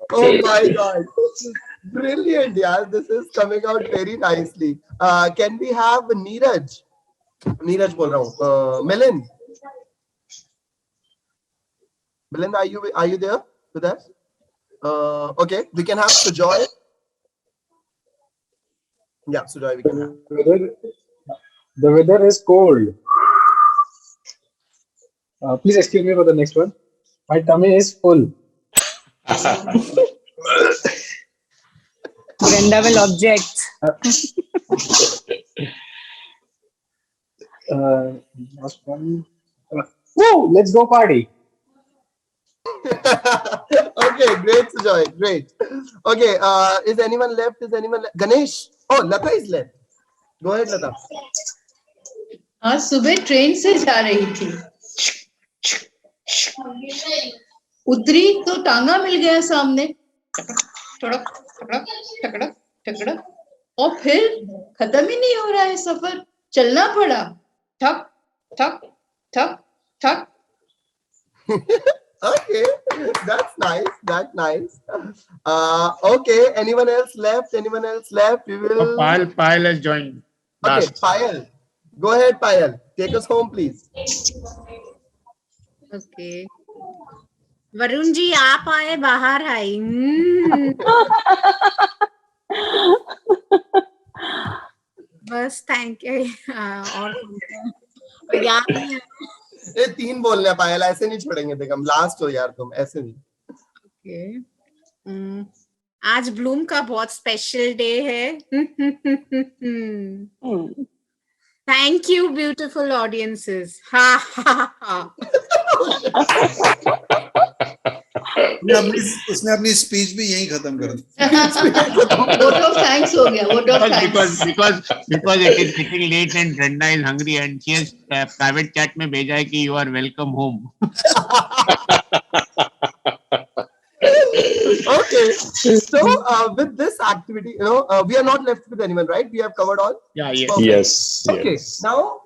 Oh my God. Brilliant, yeah. This is coming out very nicely. Can we have Neeraj? Neeraj बोल रहा हूँ. Milind. Milind, are you there with us? Okay, we can have Sujoy. Yeah, Sujoy, we can have. The weather is cold. Please excuse me for the next one. My tummy is full. Brenda will object. Last one. Woo! Let's go party. Okay, great, Sujoy, great. Okay, is anyone left? Ganesh? Oh, Lata is left. Go ahead, Lata. आज सुबह train से जा रही थी, उतरी तो टांगा मिल गया सामने, टकड़क टकड़क टकड़क टकड़क, और फिर खत्म ही नहीं हो रहा है सफर, चलना पड़ा, ठक ठक ठक ठक. Okay, that's nice. Okay, anyone else left? We will. Payal has joined. Okay, Payal. Go ahead, Payal. Take us home, please. Okay. Varun ji आप आए बाहर आई. बस थैंक यू. और याद नहीं. ये 3 बोलने पायल, ऐसे नहीं छोड़ेंगे. देख हम लास्ट हो यार, तुम ऐसे नहीं. Okay. आज ब्लूम का बहुत स्पेशल डे है. Thank you beautiful audiences. हा हा हा. उसने अपनी स्पीच भी यही खत्म कर दी. Vote of thanks हो गया. Vote of thanks. Because it is getting late and Brenda is hungry and she has private chat में भेजा है कि you are welcome home. Okay, so with this activity, we are not left with anyone, right? We have covered all. Yeah, yes. Perfect. Yes. Okay, Yes. now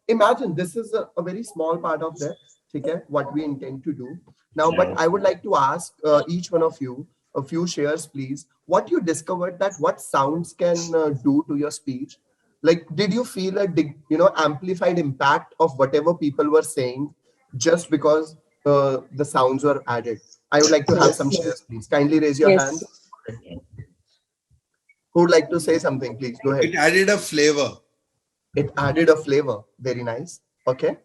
imagine this is a very small part of that. Okay, what we intend to do now, but I would like to ask each one of you a few shares, please. What you discovered, that what sounds can do to your speech? Like, did you feel a amplified impact of whatever people were saying just because the sounds were added? I would like to have some shares, please. Kindly raise your hand. Who would like to say something, please? Go ahead. It added a flavor. It added a flavor. Very nice. Okay.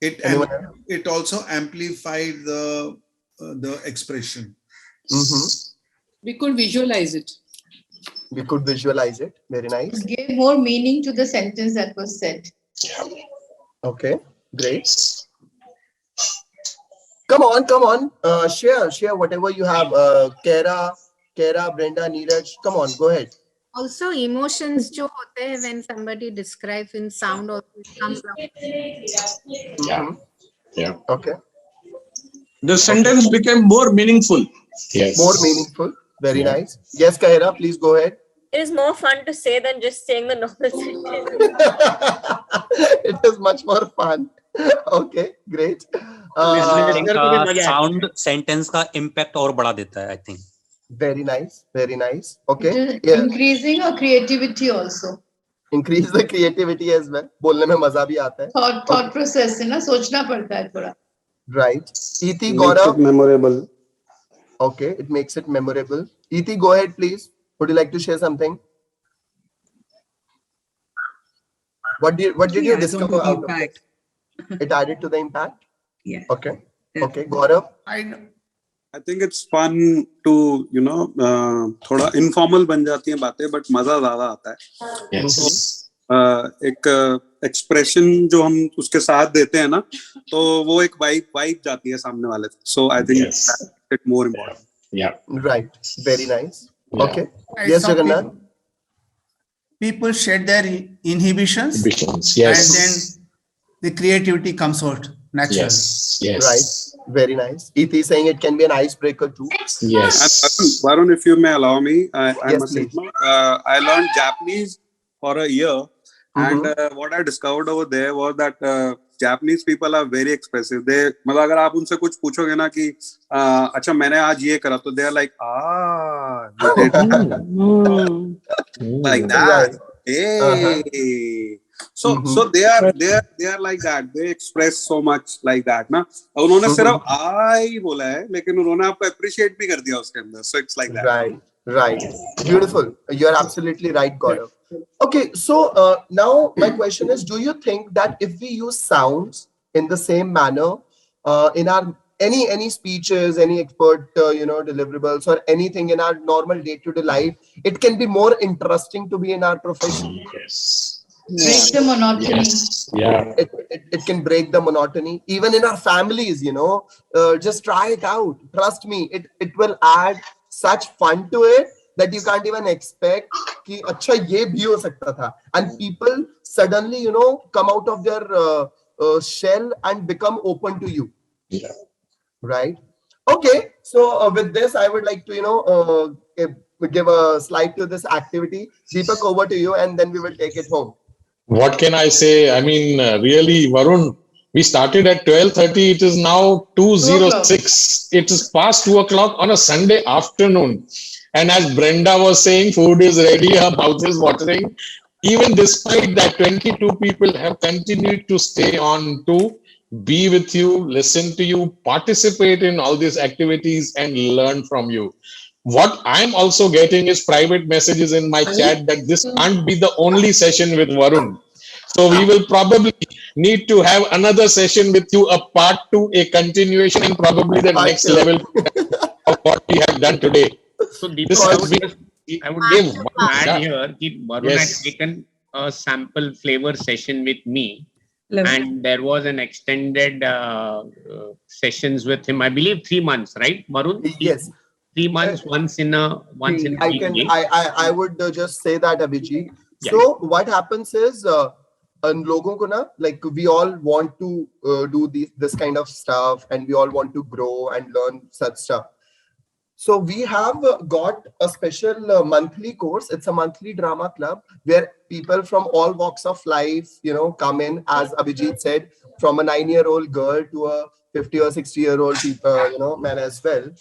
It also amplified the expression. We could visualize it. We could visualize it. Very nice. It gave more meaning to the sentence that was said. Okay, great. Come on. Share whatever you have. Kara, Brenda, Neeraj. Come on, go ahead. Also, emotions जो होते हैं when somebody describes in sound or comes out. Yeah. Okay. The sentence became more meaningful. Yes. More meaningful. Very nice. Yes, Kaira, please go ahead. It is more fun to say than just saying the normal sentence. It is much more fun. Okay, great. Sound sentence का impact और बढ़ा देता है, I think. Very nice. Very nice. Okay. It is increasing our creativity also. Increase the creativity as well. बोलने में मजा भी आता है. Thought process है ना, सोचना पड़ता है थोड़ा. Right. Iti, Makes Gaurav. it memorable. Okay, it makes it memorable. Iti, go ahead, please. Would you like to share something? What did you adds on to discover the out impact. of this? It added to the impact? Yeah. Okay. Okay, Gaurav. I think it's fun to, you know, थोड़ा informal बन जाती हैं बातें, but मजा ज्यादा आता है. Yes. एक expression जो हम उसके साथ देते हैं ना, तो वो एक vibe जाती है सामने वाले. So I think that's more important. Yeah. Right. Very nice. Yeah. Okay. I Yes, saw Jagannath. People shed their inhibitions, Yes. and then the creativity comes out naturally. Yes. Yes. Right. Very nice. Iti saying it can be an icebreaker too. Yes. And Varun, if you may allow me, I Yes, must say, please. I learned Japanese for a year, and what I discovered over there was that Japanese people are very expressive. They, मतलब अगर आप उनसे कुछ पूछोगे ना कि अच्छा मैंने आज ये करा, तो they are like you did like that. Right. Hey. So they are like that. They express so much like that ना. उन्होंने सिर्फ I बोला है, लेकिन उन्होंने आपको appreciate भी कर दिया उसके अंदर. So it's like that. Right. Right. Beautiful. You're absolutely right, Gaurav. Okay, so now my question is, do you think that if we use sounds in the same manner in our any speeches, any expert deliverables or anything in our normal day-to-day life, it can be more interesting to be in our profession? Yes. Break the monotony. Yes. Yeah. It can break the monotony. Even in our families, just try it out. Trust me, it will add such fun to it that you can't even expect कि अच्छा ये भी हो सकता था. And people suddenly, come out of their shell and become open to you. Yeah. Right. Okay. So with this, I would like to, give a slide to this activity. Deepak, over to you, and then we will take it home. What can I say? I mean, really, Varun, we started at 12:30. It is now 2:06. It is past 2 o'clock on a Sunday afternoon. And as Brenda was saying, food is ready, her mouth is watering. Even despite that, 22 people have continued to stay on to be with you, listen to you, participate in all these activities and learn from you. What I'm also getting is private messages in my chat that this can't be the only session with Varun. So we will probably need to have another session with you, a part 2, a continuation, and probably the next level of what we have done today. So Deepak, I would just add here that Varun had taken a sample flavor session with me. And there was an extended sessions with him. I believe 3 months, right, Varun? Yes. 3 months, once in a week. I would just say that, Abhijit. So what happens is, लोगों को ना, like we all want to do this kind of stuff, and we all want to grow and learn such stuff. So we have got a special monthly course. It's a monthly drama club where people from all walks of life, come in, as Abhijit said, from a 9-year-old girl to a 50 or 60-year-old man as well.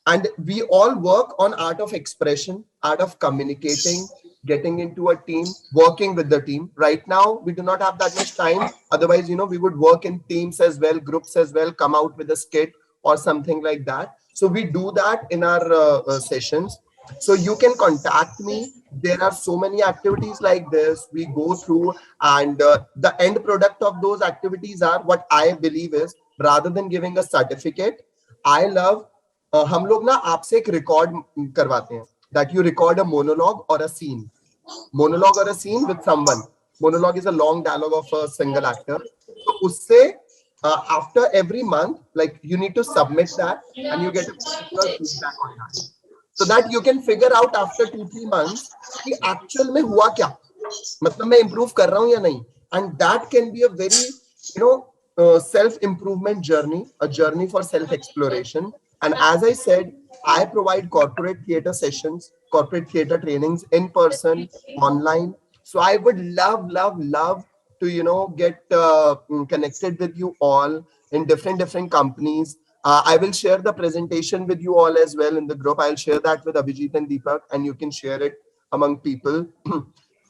And we all work on art of expression, art of communicating, getting into a team, working with the team. Right now, we do not have that much time. Otherwise, we would work in teams as well, groups as well, come out with a skit or something like that. So we do that in our sessions. So you can contact me. There are so many activities like this we go through, and the end product of those activities are what I believe is, rather than giving a certificate, I love हम लोग ना आपसे एक record करवाते हैं, that you record a monologue or a scene with someone. Monologue is a long dialogue of a single actor. So उससे after every month, like you need to submit that, and you get a particular feedback on that, so that you can figure out after 2-3 months कि actual में हुआ क्या, मतलब मैं improve कर रहा हूँ या नहीं. And that can be a very self-improvement journey, a journey for self-exploration. And as I said, I provide corporate theater sessions, corporate theater trainings in person, online. So I would love to, get connected with you all in different companies. I will share the presentation with you all as well in the group. I'll share that with Abhijit and Deepak, and you can share it among people.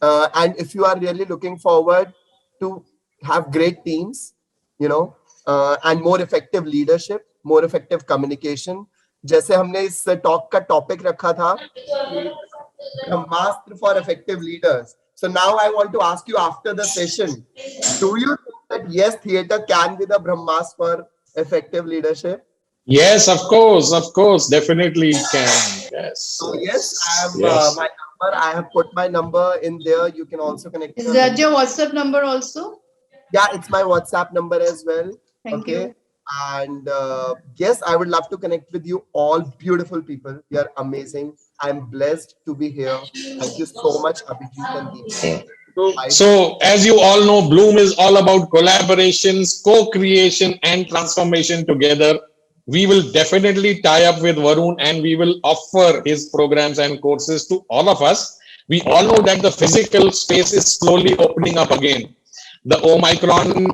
And if you are really looking forward to have great teams, you know, and more effective leadership, more effective communication, जैसे हमने इस talk का topic रखा था कि Brahmastra for effective leaders. So now I want to ask you after the session, do you think that yes, theater can be the Brahmastra for effective leadership? Yes, of course, definitely it can. Yes. So yes, I have Yes. my number. I have put my number in there. You can also connect. Is that your WhatsApp number also? Yeah, it's my WhatsApp number as well. Thank Okay. you. And yes, I would love to connect with you all, beautiful people. You are amazing. I'm blessed to be here. Thank you so much, Abhijit and Deepak. So, as you all know, Bloom is all about collaborations, co-creation, and transformation together. We will definitely tie up with Varun and we will offer his programs and courses to all of us. We all know that the physical space is slowly opening up again. The Omicron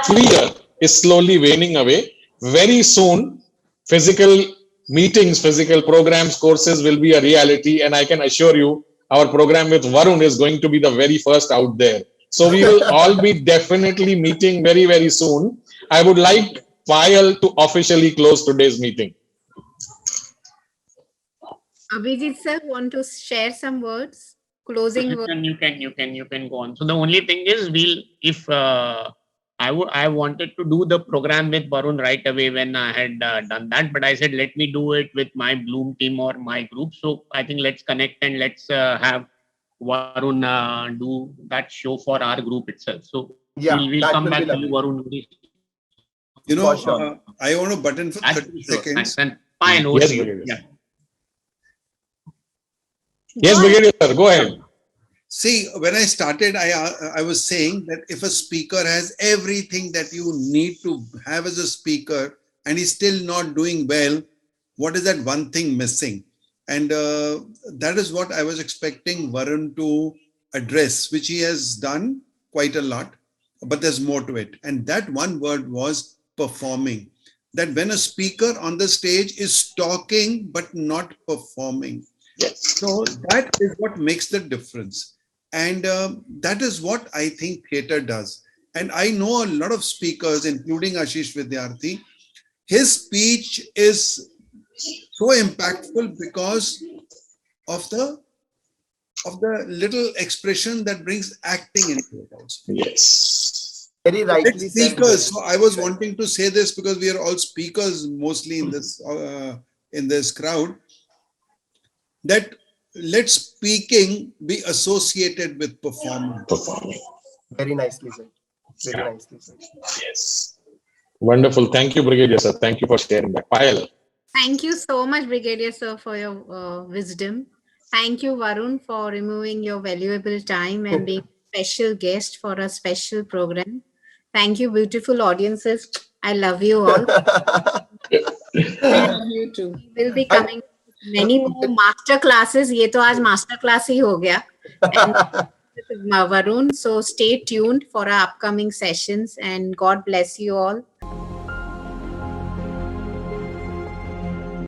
fear is slowly waning away. Very soon, physical meetings, physical programs, courses will be a reality. And I can assure you, our program with Varun is going to be the very first out there. So we will all be definitely meeting very, very soon. I would like Payal to officially close today's meeting. Abhijit sir, want to share some words? Closing words? You can go on. So the only thing is, if I wanted to do the program with Varun right away when I had done that, but I said, let me do it with my Bloom team or my group. So I think let's connect and let's have Varun do that show for our group itself. So yeah, we'll come back to you, Varun. You know, I want to button for 30 seconds. And fine, over Yes, to you. Brigadier. Yeah. Yes, Brigadier sir, go ahead. See, when I started, I was saying that if a speaker has everything that you need to have as a speaker and he's still not doing well, what is that one thing missing? And that is what I was expecting Varun to address, which he has done quite a lot, but there's more to it. And that one word was performing. That when a speaker on the stage is talking but not performing. Yes. So that is what makes the difference. And that is what I think theater does. And I know a lot of speakers, including Ashish Vidyarthi. His speech is so impactful because of the little expression that brings acting into it also. Yes. Very rightly said. Speakers. So I was wanting to say this because we are all speakers mostly in this crowd. That let speaking be associated with performance. Very nicely said. Very nicely said. Yes. Wonderful. Thank you, Brigadier sir. Thank you for sharing that. Payal. Thank you so much, Brigadier sir, for your wisdom. Thank you, Varun, for removing your valuable time and being a special guest for a special program. Thank you, beautiful audiences. I love you all. You too. We will be coming many more master classes. ये तो आज master class ही हो गया. And Varun, so stay tuned for our upcoming sessions and God bless you all.